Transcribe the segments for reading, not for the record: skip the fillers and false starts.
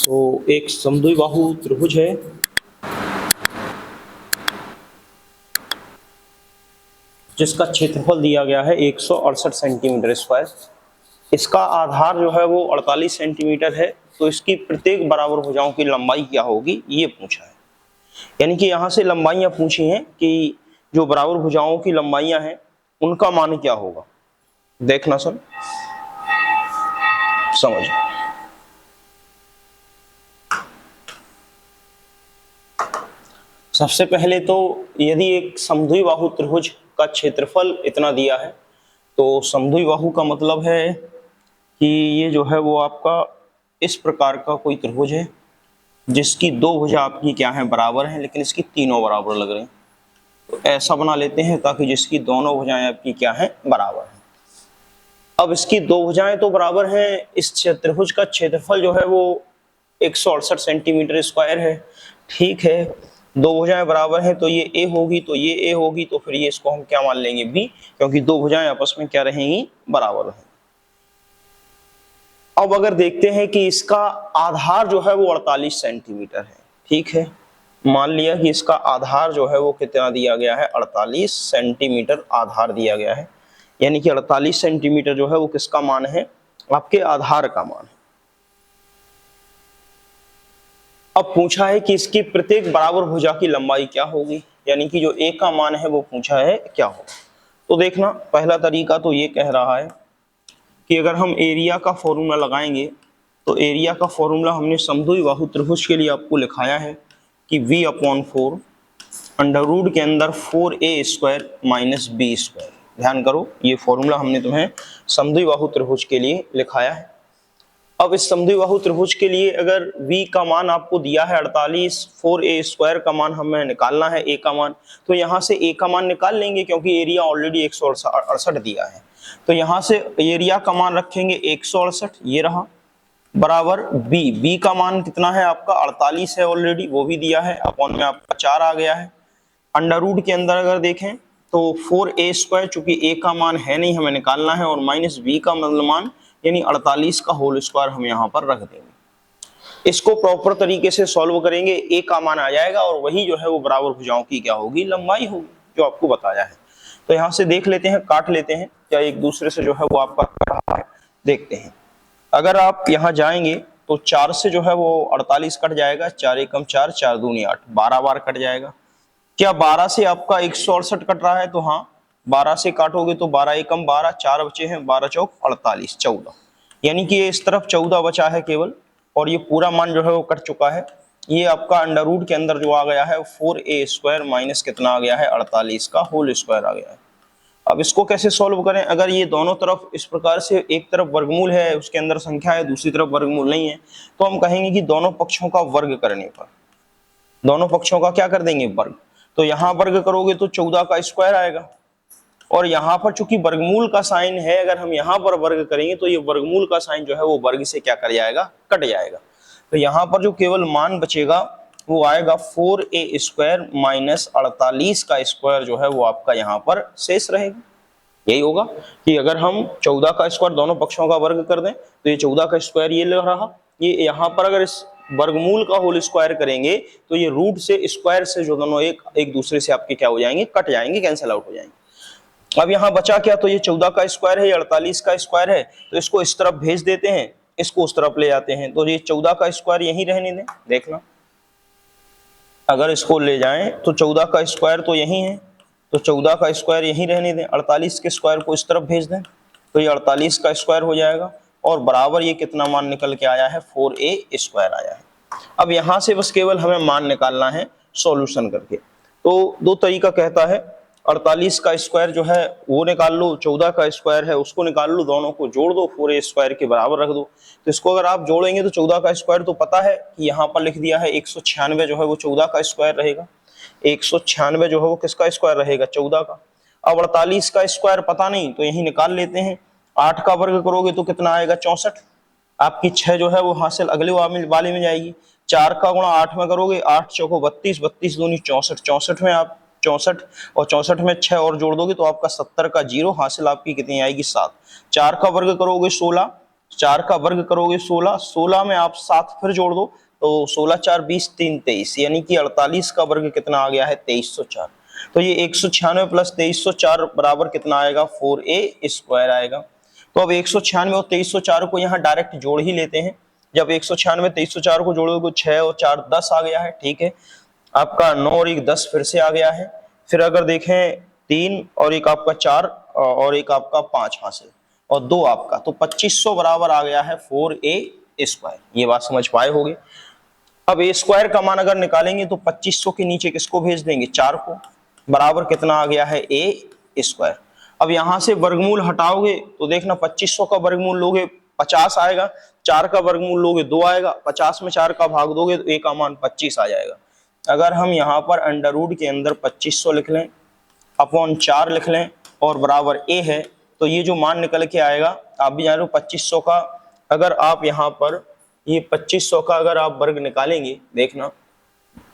तो एक समद्विबाहु त्रिभुज है जिसका क्षेत्रफल दिया गया है 168 सेंटीमीटर स्क्वायर। इसका आधार जो है वो 48 सेंटीमीटर है। तो इसकी प्रत्येक बराबर भुजाओं की लंबाई क्या होगी ये पूछा है। यानी कि यहाँ से लंबाइयां पूछी हैं कि जो बराबर भुजाओं की लंबाइयां हैं उनका मान क्या होगा। देखना सर, समझ। सबसे पहले तो यदि एक समद्विबाहु त्रिभुज का क्षेत्रफल इतना दिया है तो समद्विबाहु का मतलब है कि ये जो है वो आपका इस प्रकार का कोई त्रिभुज है जिसकी दो भुजा आपकी क्या है, बराबर हैं, लेकिन इसकी तीनों बराबर लग रही हैं। तो ऐसा बना लेते हैं ताकि जिसकी दोनों भुजाएं आपकी क्या है, बराबर हैं। अब इसकी दो भुजाएं तो बराबर हैं, इस त्रिभुज का क्षेत्रफल जो है वो 168 सेंटीमीटर स्क्वायर है। ठीक है, दो भुजाएं बराबर हैं तो ये ए होगी, तो ये ए होगी, तो फिर ये इसको हम क्या मान लेंगे, बी, क्योंकि दो भुजाएं आपस में क्या रहेंगी, बराबर हैं। अब अगर देखते हैं कि इसका आधार जो है वो 48 सेंटीमीटर है। ठीक है, मान लिया कि इसका आधार जो है वो कितना दिया गया है, 48 सेंटीमीटर आधार दिया गया है। यानी कि 48 सेंटीमीटर जो है वो किसका मान है, आपके आधार का मान है। अब पूछा है कि इसकी प्रत्येक बराबर भुजा की लंबाई क्या होगी, यानी कि जो ए का मान है वो पूछा है क्या होगा। तो देखना, पहला तरीका तो ये कह रहा है कि अगर हम एरिया का फॉर्मूला लगाएंगे तो एरिया का फॉर्मूला हमने समद्विबाहु त्रिभुज के लिए आपको लिखाया है कि v/4 अंडर रूट के अंदर 4a² माइनस b²। ध्यान करो, ये फॉर्मूला हमने तुम्हें समद्विबाहु त्रिभुज के लिए लिखाया है। अब इस समद्विबाहु त्रिभुज के लिए अगर v का मान आपको दिया है 48, 4a² का मान हमें निकालना है, a का मान, तो यहाँ से a का मान निकाल लेंगे क्योंकि एरिया ऑलरेडी 168 दिया है। तो यहाँ से एरिया का मान रखेंगे 168, ये रहा, बराबर b का मान कितना है आपका 48 है, ऑलरेडी वो भी दिया है, अपॉन में आपका 4 आ गया है। अंडर रूट के अंदर अगर देखें तो 4a², चूंकि a का मान है नहीं, हमें निकालना है, और माइनस b का मान यानी 48 का होल स्क्वायर हम यहाँ पर रख देंगे। इसको प्रॉपर तरीके से सॉल्व करेंगे, a का मान आ जाएगा और वही जो है वो बराबर भुजाओं की क्या होगी, लंबाई होगी, जो आपको बताया है। तो यहाँ से देख लेते हैं, काट लेते हैं, क्या एक दूसरे से जो है वो आपका कट रहा है, देखते हैं। अगर आप यहाँ जाएंगे तो 4 से जो है वो 48 कट जाएगा, 4 एकम 4, 4 दूनी 8, 12 बार कट जाएगा। क्या 12 से आपका 168 कट रहा है, तो हाँ, 12 से काटोगे तो 12 एकम 12, 4 बचे हैं, 12 चौक 48, 14, यानी कि ये इस तरफ 14 बचा है केवल, और ये पूरा मान जो है वो कट चुका है। ये आपका अंडर रूट के अंदर जो आ गया है 4a² माइनस कितना आ गया है, 48 का होल स्क्वायर आ गया है। अब इसको कैसे सॉल्व करें, अगर ये दोनों तरफ इस प्रकार से, एक तरफ वर्गमूल है, उसके अंदर संख्या है, दूसरी तरफ वर्गमूल नहीं है, तो हम कहेंगे कि दोनों पक्षों का वर्ग करने पर, दोनों पक्षों का क्या कर देंगे, वर्ग। तो यहाँ वर्ग करोगे तो 14 का स्क्वायर आएगा, और यहाँ पर चूंकि वर्गमूल का साइन है, अगर हम यहाँ पर वर्ग करेंगे तो ये वर्गमूल का साइन जो है वो वर्ग से क्या कर जाएगा, कट जाएगा। तो यहाँ पर जो केवल मान बचेगा वो आएगा 4a² माइनस 48 का स्क्वायर जो है वो आपका यहाँ पर शेष रहेगा। यही होगा कि अगर हम 14 का स्क्वायर दोनों पक्षों का वर्ग कर दें तो ये 14 का स्क्वायर ये लग रहा, ये यहाँ पर अगर इस वर्गमूल का होल स्क्वायर करेंगे तो ये रूट से स्क्वायर से जो दोनों एक दूसरे से आपके क्या हो जाएंगे, कट जाएंगे, कैंसिल आउट हो जाएंगे। अब यहाँ बचा क्या, तो ये 14 का स्क्वायर है, ये 48 का स्क्वायर है, तो इसको इस तरफ भेज देते हैं, इसको उस तरफ ले जाते हैं, तो ये 14 का स्क्वायर यहीं रहने दें। देखना, अगर इसको ले जाएं तो 14 का स्क्वायर तो यही है, तो 14 का स्क्वायर यहीं रहने दें, 48 के स्क्वायर को इस तरफ भेज दें, तो ये 48 का स्क्वायर हो जाएगा, और बराबर ये कितना मान निकल के आया है, 4a² आया है। अब यहाँ से बस केवल हमें मान निकालना है सॉल्यूशन करके। तो दो तरीका कहता है, 48 का स्क्वायर जो है वो निकाल लो, 14 का स्क्वायर है उसको निकाल लो, दोनों को जोड़ दो, 4a² के बराबर रख दो। तो इसको अगर आप जोड़ेंगे तो 14 का स्क्वायर तो पता है कि यहाँ पर लिख दिया है 196 जो है वो 14 का स्क्वायर रहेगा, 196 जो है वो किसका स्क्वायर रहेगा, 14 का। अब 48 का स्क्वायर पता नहीं तो यही निकाल लेते हैं, 8 का वर्ग करोगे तो कितना आएगा, 64, आपकी 6 जो है वो हासिल अगले वाले में जाएगी। 4 का गुणा 8 में करोगे, 8 चौको 32, 32 दूनी 64, 64 में आप 64 और 64 में 6 और जोड़ दोगे तो आपका 70 का 0 हासिल आपकी कितनी आएगी, 7। 4 का वर्ग करोगे 16, 4 का वर्ग करोगे 16, 16 में आप 7 फिर जोड़ दो तो 16 4 20 3 23, यानी कि 48 का वर्ग कितना आ गया है 2304। तो ये 196 प्लस 2304 बराबर कितना आएगा 4a² आएगा। तो अब 196 और 2304 को यहाँ डायरेक्ट जोड़ ही लेते हैं। जब 196 2304 को जोड़ोगे 6 और 4 10 आ गया है, ठीक है। आपका 9 और 1 10 फिर से आ गया है। फिर अगर देखें 3 और एक आपका 4 और एक आपका 5 हासिल और 2 आपका, तो 2500 बराबर आ गया है 4a²। ये बात समझ पाए होगे। अब a² का मान अगर निकालेंगे तो 2500 के नीचे किसको भेज देंगे 4 को, बराबर कितना आ गया है a²। अब यहां से वर्गमूल हटाओगे तो देखना 2500 का वर्गमूल लोगे 50 आएगा, 4 का वर्गमूल लोगे 2 आएगा, 50 में 4 का भाग दोगे तो a का मान 25 आ जाएगा। अगर हम यहाँ पर अंडर रूट के अंदर 2500 लिख लें अपॉन 4 लिख लें और बराबर a है, तो ये जो मान निकल के आएगा, आप भी जान रहे हो 2500 का अगर आप यहाँ पर ये 2500 का अगर आप वर्ग निकालेंगे, देखना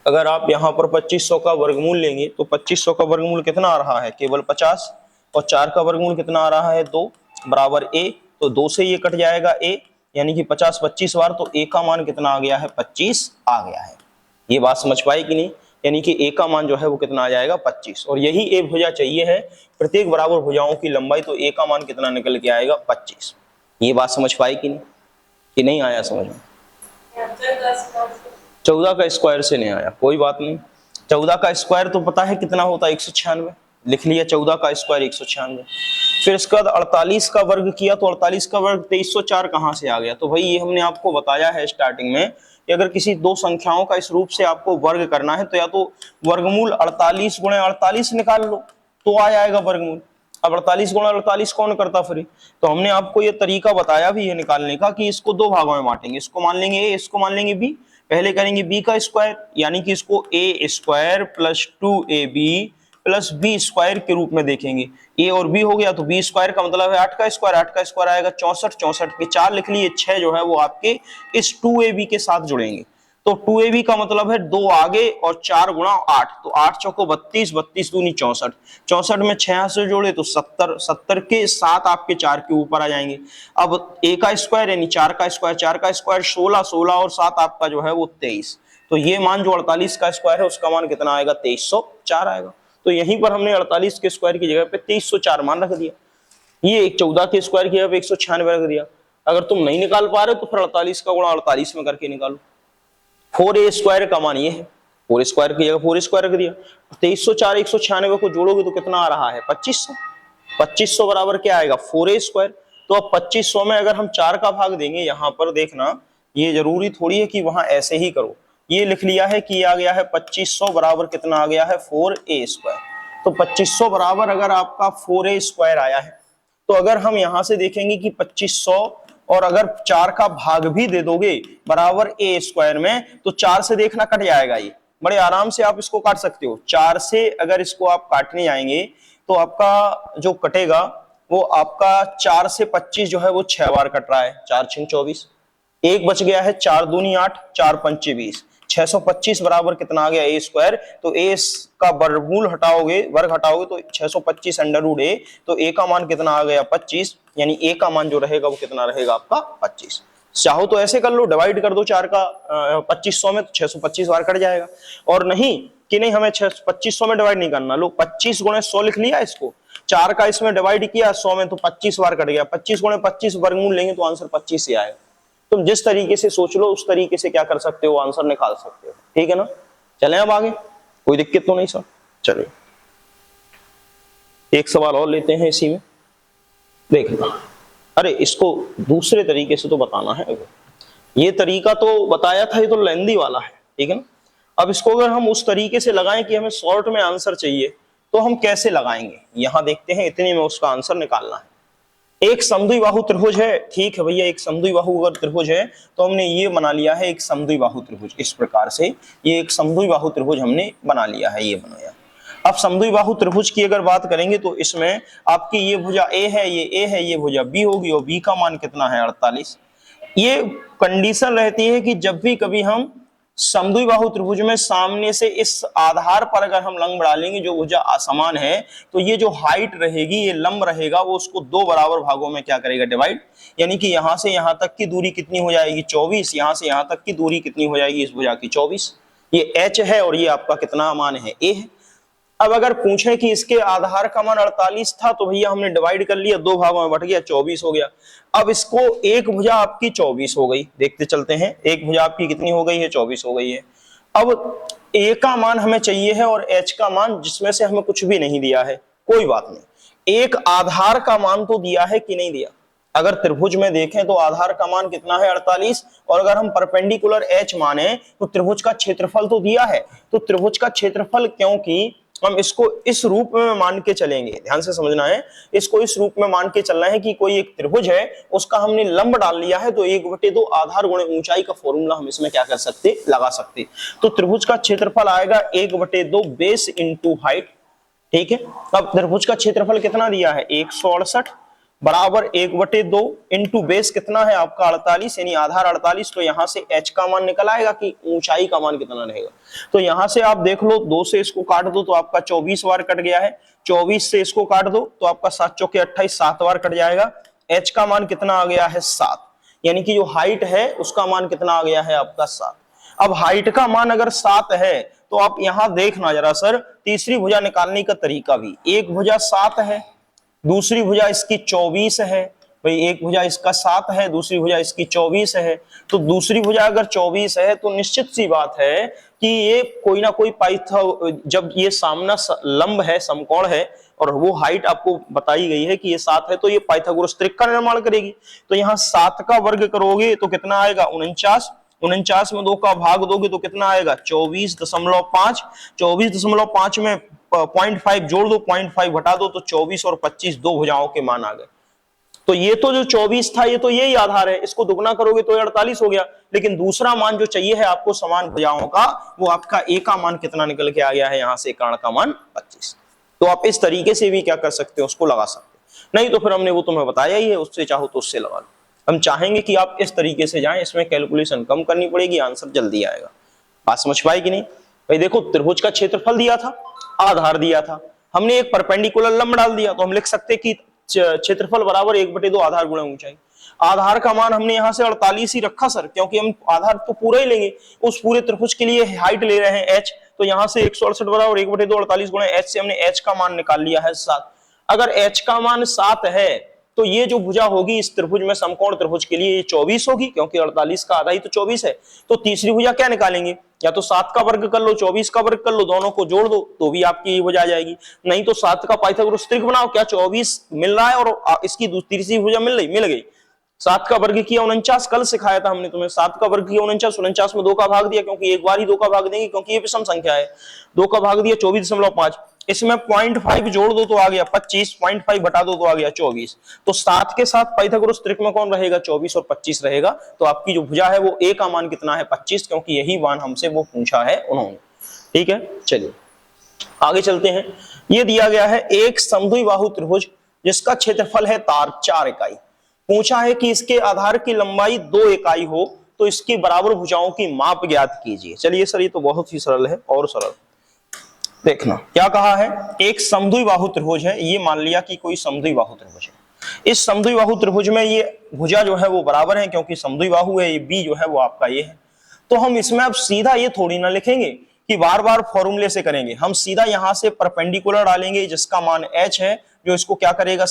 अगर आप यहाँ पर 2500 का वर्गमूल लेंगे तो 2500 का वर्गमूल कितना आ रहा है केवल 50 और 4 का वर्गमूल कितना आ रहा है 2 बराबर a, तो 2 से ये कट जाएगा a, यानी कि 50 25 बार, तो a का मान कितना आ गया है 25 आ गया है। ये बात समझ पाई कि नहीं, यानी कि a का मान जो है वो कितना आ जाएगा 25, और यही a भुजा चाहिए है प्रत्येक बराबर भुजाओं की लंबाई, तो a का मान कितना निकल के आएगा 25। ये बात समझ पाई कि नहीं आया समझ में? 14 का स्क्वायर से नहीं आया, कोई बात नहीं। 14 का स्क्वायर तो पता है कितना होता है 196, लिख लिया 14 का स्क्वायर 196। फिर इसके बाद 48 का वर्ग किया तो 48 का वर्ग 2304 कहाँ से आ गया? तो भाई ये हमने आपको बताया है स्टार्टिंग में कि अगर किसी दो संख्याओं का इस रूप से आपको वर्ग करना है तो या तो वर्गमूल 48 गुणे 48 निकाल लो तो आ जाएगा वर्गमूल। अब 48 गुणा 48 कौन करता फ्री, तो हमने आपको ये तरीका बताया भी है निकालने का कि इसको दो भागों में बांटेंगे, इसको मान लेंगे a, इसको मान लेंगे b। पहले करेंगे b का स्क्वायर, यानी कि इसको a² plus 2ab plus b² के रूप में देखेंगे। a और b हो गया तो b² का मतलब है 8 का स्क्वायर, 8 का स्क्वायर आएगा 64, 64 के 4 लिख लिए, 6 जो है वो आपके इस 2ab के साथ जुड़ेंगे, तो 2ab का मतलब है 2 आगे और 4 गुणा 8, तो 8 चौको 32, 32 दूनी 64, 64 में 6 से जोड़े तो 70, 70 के 7 आपके 4 के ऊपर आ जाएंगे। अब a का स्क्वायर यानी 4 का स्क्वायर, 4 का स्क्वायर 16, 16 और 7 आपका जो है वो 23, तो ये मान जो 48 का स्क्वायर है उसका मान कितना आएगा 2304 आएगा। तो यहीं पर हमने 48 के स्क्वायर की जगह पे 2304 मान रख दिया, ये 14 के स्क्वायर की जगह पे 196 रख दिया। अगर तुम नहीं निकाल पा रहे तो फिर 48 का गुणा 48 में करके निकालो। 4a² का मान ये है, 4² की जगह 4² रख दिया। 2304 196 को जोड़ोगे तो कितना आ रहा है 2500, 2500 बराबर क्या आएगा 4a²। तो अब 2500 में अगर हम 4 का भाग देंगे, यहाँ पर देखना ये जरूरी थोड़ी है कि वहां ऐसे ही करो, ये लिख लिया है कि आ गया है 2500 बराबर कितना आ गया है 4a²। तो 2500 बराबर अगर आपका 4a² आया है, तो अगर हम यहां से देखेंगे कि 2500 और अगर 4 का भाग भी दे दोगे बराबर a² में, तो 4 से देखना कट जाएगा, ये बड़े आराम से आप इसको काट सकते हो। 4 से अगर इसको आप काटने जाएंगे तो आपका जो कटेगा वो आपका 4 से 25 जो है वो 6 बार कट रहा है, 4 6 24, एक बच गया है 4 दूनी 8, 4 पंचे 20, 625 बराबर कितना आ गया a²। तो a का वर्गमूल हटाओगे, वर्ग हटाओगे तो 625 अंडर रूट a, तो a का मान कितना आ गया 25, यानी a का मान जो रहेगा वो कितना रहेगा आपका 25। चाहो तो ऐसे कर लो, डिवाइड कर दो 4 का 2500 में, तो 625 बार कट जाएगा। और नहीं कि नहीं हमें 2500 में डिवाइड नहीं करना, लो 25 गुणे 100 लिख लिया इसको, 4 का इसमें डिवाइड किया 100 में तो 25 बार कट गया, 25 गुणे 25 वर्गमूल लेंगे तो आंसर 25 ही आएगा। तुम जिस तरीके से सोच लो उस तरीके से क्या कर सकते हो, आंसर निकाल सकते हो, ठीक है ना। चलें अब आगे, कोई दिक्कत तो नहीं सर। चलिए एक सवाल और लेते हैं इसी में, देखना। अरे इसको दूसरे तरीके से तो बताना है, ये तरीका तो बताया था, ये तो लेंदी वाला है, ठीक है ना। अब इसको अगर हम उस तरीके से लगाएं कि हमें शॉर्ट में आंसर चाहिए तो हम कैसे लगाएंगे, यहां देखते हैं, इतने में उसका आंसर निकालना है। एक समद्विबाहु त्रिभुज है, ठीक है भैया, एक समद्विबाहु अगर त्रिभुज है तो हमने ये बना लिया है एक समद्विबाहु त्रिभुज, इस प्रकार से ये एक समद्विबाहु त्रिभुज हमने बना लिया है, ये बनाया। अब समद्विबाहु त्रिभुज की अगर बात करेंगे तो इसमें आपकी ये भुजा a है, ये a है, ये भुजा b होगी और b का मान कितना है 48। ये कंडीशन रहती है कि जब भी कभी हम समद्विबाहु त्रिभुज में सामने से इस आधार पर अगर हम लंब डालेंगे जो भुजा असमान है, तो ये जो हाइट रहेगी, ये लंब रहेगा, वो उसको दो बराबर भागों में क्या करेगा, डिवाइड। यानी कि यहां से यहां तक की दूरी कितनी हो जाएगी, 24। यहां से यहां तक की दूरी कितनी हो जाएगी इस भुजा की, 24। ये h है और ये आपका कितना मान है, a है। अब अगर पूछे कि इसके आधार का मान 48 था, तो भैया हमने डिवाइड कर लिया, दो भागों में बट गया, 24 हो गया। अब इसको एक भुजा आपकी 24 हो गई, देखते चलते हैं, एक भुजा आपकी कितनी हो गई है, 24 हो गई है। अब a का मान हमें चाहिए है और h का मान, जिसमें से हमें कुछ भी नहीं दिया है, कोई बात नहीं। एक आधार का मान तो दिया है कि नहीं दिया। अगर त्रिभुज में देखें तो आधार का मान कितना है, 48, और अगर हम परपेंडिकुलर h माने तो त्रिभुज का क्षेत्रफल तो दिया है। तो त्रिभुज का क्षेत्रफल, क्योंकि हम इसको इस रूप में मान के चलेंगे, ध्यान से समझना है, इसको इस रूप में मान के चलना है कि कोई एक त्रिभुज है, उसका हमने लंब डाल लिया है, तो 1/2 आधार गुणे ऊंचाई का फॉर्मूला हम इसमें क्या कर सकते, लगा सकते। तो त्रिभुज का क्षेत्रफल आएगा 1/2 बेस इंटू हाइट, ठीक है। अब त्रिभुज का क्षेत्रफल कितना दिया है, 168 बराबर 1/2 इंटू बेस कितना है आपका 48, यानी आधार 48। तो यहां से h का मान निकल आएगा कि ऊंचाई का मान कितना रहेगा। तो यहां से आप देख लो, 2 से इसको काट दो तो आपका 24 बार कट गया है, 24 से इसको काट दो तो आपका 7 चौके 28, 7 बार कट जाएगा। h का मान कितना आ गया है, 7, यानी कि जो हाइट है उसका मान कितना आ गया है आपका 7। अब हाइट का मान अगर 7 है तो आप यहां देखना जरा सर, तीसरी भुजा निकालने का तरीका भी, एक भुजा 7 है, दूसरी भुजा इसकी 24 है, भाई एक भुजा इसका 7 है, दूसरी भुजा इसकी 24 है। तो दूसरी भुजा अगर 24 है तो निश्चित सी बात है कि ये कोई ना कोई जब ये सामना लंब है, समकोण है, और वो हाइट आपको बताई गई है कि ये 7 है, तो ये पाइथागोरस त्रिक का निर्माण करेगी। तो यहाँ 7 का वर्ग करोगे तो कितना आएगा, 49, 49 में 2 का भाग दोगे तो कितना आएगा, 24.5, 24.5 में 0.5 जोड़ दो, 0.5 घटा दो, तो 24 और 25 दो भुजाओं के मान आ गए। तो ये तो जो 24 था, ये तो यही आधार है, इसको दुगना करोगे तो 48 हो गया। लेकिन दूसरा मान जो चाहिए है आपको समान भुजाओं का, वो आपका a का मान कितना निकल के आ गया है, यहां से कर्ण का मान 25। तो आप इस तरीके से भी क्या कर सकते हो, उसको लगा सकते हो। नहीं तो फिर हमने वो तुम्हें बताया ही है, उससे चाहो तो उससे लगा लो। हम चाहेंगे कि आप इस तरीके से जाएं, इसमें कैलकुलेशन कम करनी पड़ेगी, आंसर जल्दी आएगा। बात समझ पाए कि नहीं भाई। देखो, त्रिभुज का क्षेत्रफल दिया था, आधार दिया था, हमने एक परपेंडिकुलर लंब डाल दिया, तो हम लिख सकते कि क्षेत्रफल बराबर 1/2 आधार गुणा ऊंचाई। आधार का मान हमने यहां से 48 ही रखा सर, क्योंकि हम आधार तो पूरा ही लेंगे, उस पूरे त्रिभुज के लिए हाइट ले रहे हैं h, तो यहां से 168 बराबर 1/2 48 गुणा h से हमने h का मान निकाल लिया है 7। अगर h का मान 7 है तो ये जो भुजा होगी इस त्रिभुज में, समकोण त्रिभुज के लिए, ये 24 होगी, क्योंकि 48 का आधा ही तो 24 है। तो तीसरी भुजा क्या निकालेंगे, या तो 7 का वर्ग कर लो, 24 का वर्ग कर लो, दोनों को जोड़ दो तो भी आपकी ये भुजा आ जाएगी। नहीं तो 7 का पाइथागोरस त्रिक बनाओ, क्या 24 मिल रहा है और इसकी तीसरी भुजा मिल गई। 7 का वर्ग किया 49, कल सिखाया था हमने तुम्हें, 7 का वर्ग किया 49, 49 में 2 का भाग दिया, क्योंकि एक बार ही 2 का भाग देंगे, क्योंकि ये विषम संख्या है। 2 का भाग दिया 24.5, इसमें 0.5 जोड़ दो तो आ गया 25, 0.5 घटा दो तो आ गया 24। तो 7 के साथ पाइथागोरस त्रिक में कौन रहेगा, 24 और 25 रहेगा। तो आपकी जो भुजा है वो a का मान कितना है, 25, क्योंकि यही मान हमसे वो पूछा है उन्होंने। ठीक है, चलिए आगे चलते हैं। ये दिया गया है एक समद्विबाहु त्रिभुज जिसका क्षेत्रफल है 4 इकाई। पूछा है कि इसके आधार की लंबाई 2 इकाई हो तो इसकी बराबर भुजाओं की माप ज्ञात कीजिए। चलिए सर, ये तो बहुत ही सरल है, और सरल देखना क्या कहा है। एक समद्विबाहु त्रिभुज है, ये मान लिया कि कोई समद्विबाहु त्रिभुज है। इस समद्विबाहु त्रिभुज में ये भुजा जो है वो बराबर है, क्योंकि समद्विबाहु है, ये b जो है वो आपका ये है। तो हम इसमें अब सीधा ये थोड़ी ना लिखेंगे कि बार बार फॉर्मूले से करेंगे, हम सीधा यहां से परपेंडिकुलर डालेंगे जिसका मान h है, जो इसको क्या करेगा,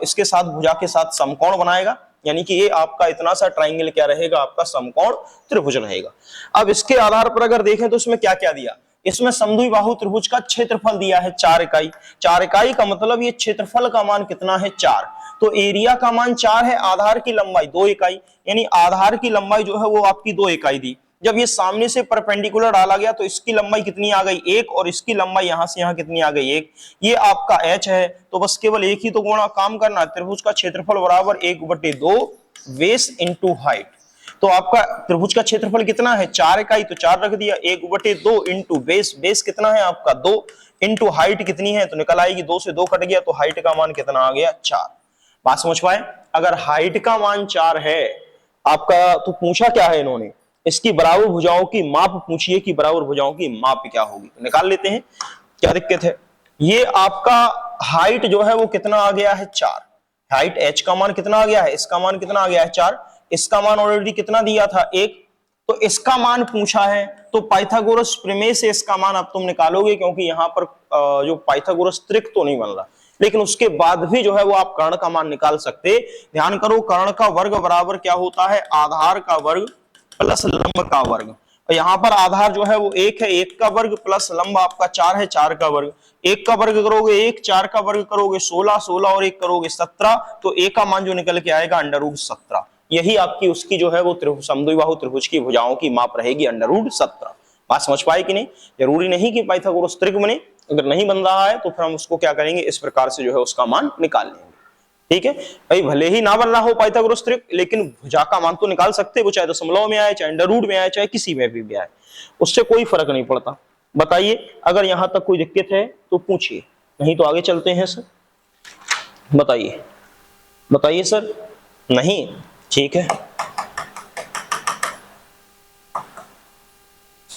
इसके साथ भुजा के साथ समकोण बनाएगा, यानी कि ये आपका इतना सा ट्राइंगल क्या रहेगा, आपका समकोण त्रिभुज रहेगा। अब इसके आधार पर अगर देखें तो इसमें क्या क्या दिया, इसमें समद्विबाहु त्रिभुज का क्षेत्रफल दिया है 4 इकाई। 4 इकाई का मतलब ये क्षेत्रफल का मान कितना है, 4। तो एरिया का मान 4 है, आधार की लंबाई 2 इकाई, यानी आधार की लंबाई जो है वो आपकी 2 इकाई दी। जब ये सामने से परपेंडिकुलर डाला गया तो इसकी लंबाई कितनी आ गई, 1, और इसकी लंबाई यहां से यहां कितनी आ गई, 1। ये आपका h है, तो बस केवल एक ही तो गुणा काम करना, त्रिभुज का क्षेत्रफल बराबर 1/2 बेस इंटू हाइट। तो आपका त्रिभुज का क्षेत्रफल कितना है, 4 इकाई, तो 4 रख दिया, 1/2 इंटू बेस, बेस कितना है आपका 2, इंटू हाइट कितनी है तो निकल आएगी, 2 से 2 कट गया, तो हाइट का मान कितना आ गया, 4। बात समझ पाए। अगर हाइट का मान 4 है आपका, तो पूछा क्या है इन्होंने, इसकी बराबर भुजाओं की माप पूछिए कि बराबर भुजाओं की माप क्या होगी। निकाल लेते हैं, क्या दिक्कत है। ये आपका हाइट जो है वो कितना आ गया है 4, हाइट h का मान कितना आ गया है, इसका मान कितना आ गया है 4, इसका मान ऑलरेडी कितना दिया था 1, तो इसका मान पूछा है। तो पाइथागोरस प्रमेय से इसका मान अब तुम निकालोगे, क्योंकि यहां पर जो पाइथागोरस त्रिक तो नहीं बन रहा, लेकिन उसके बाद भी जो है वो आप कर्ण का मान निकाल सकते। ध्यान करो, कर्ण का वर्ग बराबर क्या होता है, आधार का वर्ग प्लस लंब का वर्ग। और यहां पर आधार जो है वो 1 है, 1 का वर्ग प्लस लंब आपका 4 है, 4 का वर्ग। 1 का वर्ग करोगे 1, 4 का वर्ग करोगे 16, 16 और 1 करोगे 17, तो a का मान जो निकल के आएगा √17। यही आपकी उसकी जो है वो समद्विबाहु त्रिभुज की भुजाओं की माप रहेगी √17। बात समझ पाए कि नहीं। जरूरी नहीं कि पाइथागोरस त्रिक बने, अगर नहीं बन रहा है तो फिर हम उसको क्या करेंगे, इस प्रकार से जो है उसका मान निकाल लेंगे। ठीक है भाई, भले ही ना बन रहा हो पाइथागोरस त्रिक, लेकिन भुजा का मान तो निकाल सकते, वो चाहे दशमलव में आए, चाहे अंडर में आए, चाहे किसी में भी आए, उससे कोई फर्क नहीं पड़ता। बताइए, अगर यहां तक कोई दिक्कत है तो पूछिए, नहीं तो आगे चलते हैं सर। बताइए बताइए सर। नहीं, ठीक है।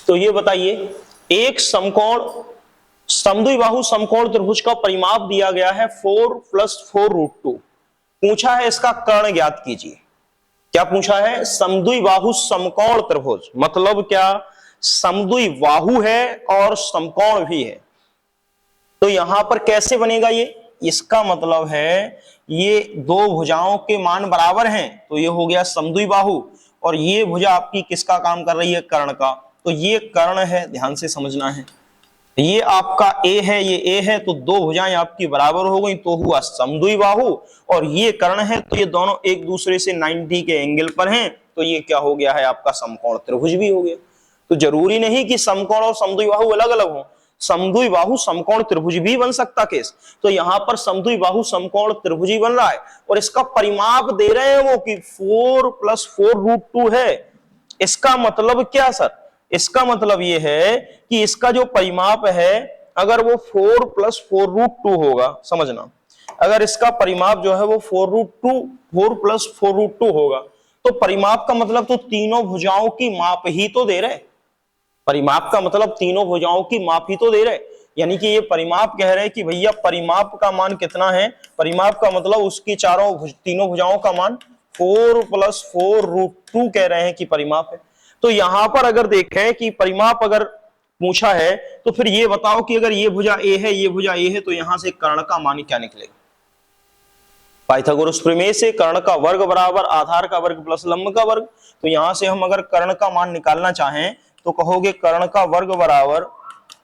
तो ये बताइए, एक समकोण समद्विबाहु समकोण त्रिभुज का परिमाप दिया गया है 4 + 4√2। पूछा है इसका कर्ण ज्ञात कीजिए। क्या पूछा है, समद्विबाहु समकोण त्रिभुज, मतलब क्या, समद्विबाहु है और समकोण भी है। तो यहां पर कैसे बनेगा ये, इसका मतलब है ये दो भुजाओं के मान बराबर हैं, तो ये हो गया समद्विबाहु, और ये भुजा आपकी किसका काम कर रही है, कर्ण का। तो ये कर्ण है, ध्यान से समझना है। ये आपका a है, ये a है, तो दो भुजाएं आपकी बराबर हो गई, तो हुआ समद्विबाहु। और ये कर्ण है, तो ये दोनों एक दूसरे से 90 के एंगल पर हैं, तो ये क्या हो गया है, आपका समकोण त्रिभुज भी हो गया। तो जरूरी नहीं कि समकोण और समद्विबाहु अलग अलग हो, समद्विबाहु समकोण त्रिभुज भी बन सकता केस। तो यहां पर समद्विबाहु समकोण त्रिभुज ही बन रहा है, और इसका परिमाप दे रहे हैं वो कि 4 + 4√2 है। इसका मतलब क्या सर, इसका मतलब ये है कि इसका जो परिमाप है, अगर वो 4 + 4√2 होगा, समझना, अगर इसका परिमाप जो है वो 4 + 4√2 होगा, तो परिमाप का मतलब तो तीनों भुजाओं की माप ही तो दे रहे, परिमाप का मतलब तीनों भुजाओं की माप ही तो दे रहे। यानी कि ये परिमाप कह रहे हैं कि भैया परिमाप का मान कितना है, परिमाप का मतलब उसकी तीनों भुजाओं का मान 4 + 4√2 कह रहे हैं कि परिमाप है। तो यहां पर अगर देखें कि परिमाप अगर पूछा है, तो फिर ये बताओ कि अगर ये भुजा a है, ये भुजा a है, तो यहां से कर्ण का मान क्या निकलेगा। पाइथागोरस प्रमेय से कर्ण का वर्ग बराबर आधार का वर्ग प्लस लंब का वर्ग। तो यहां से हम अगर कर्ण का मान निकालना चाहें तो कहोगे कर्ण का वर्ग बराबर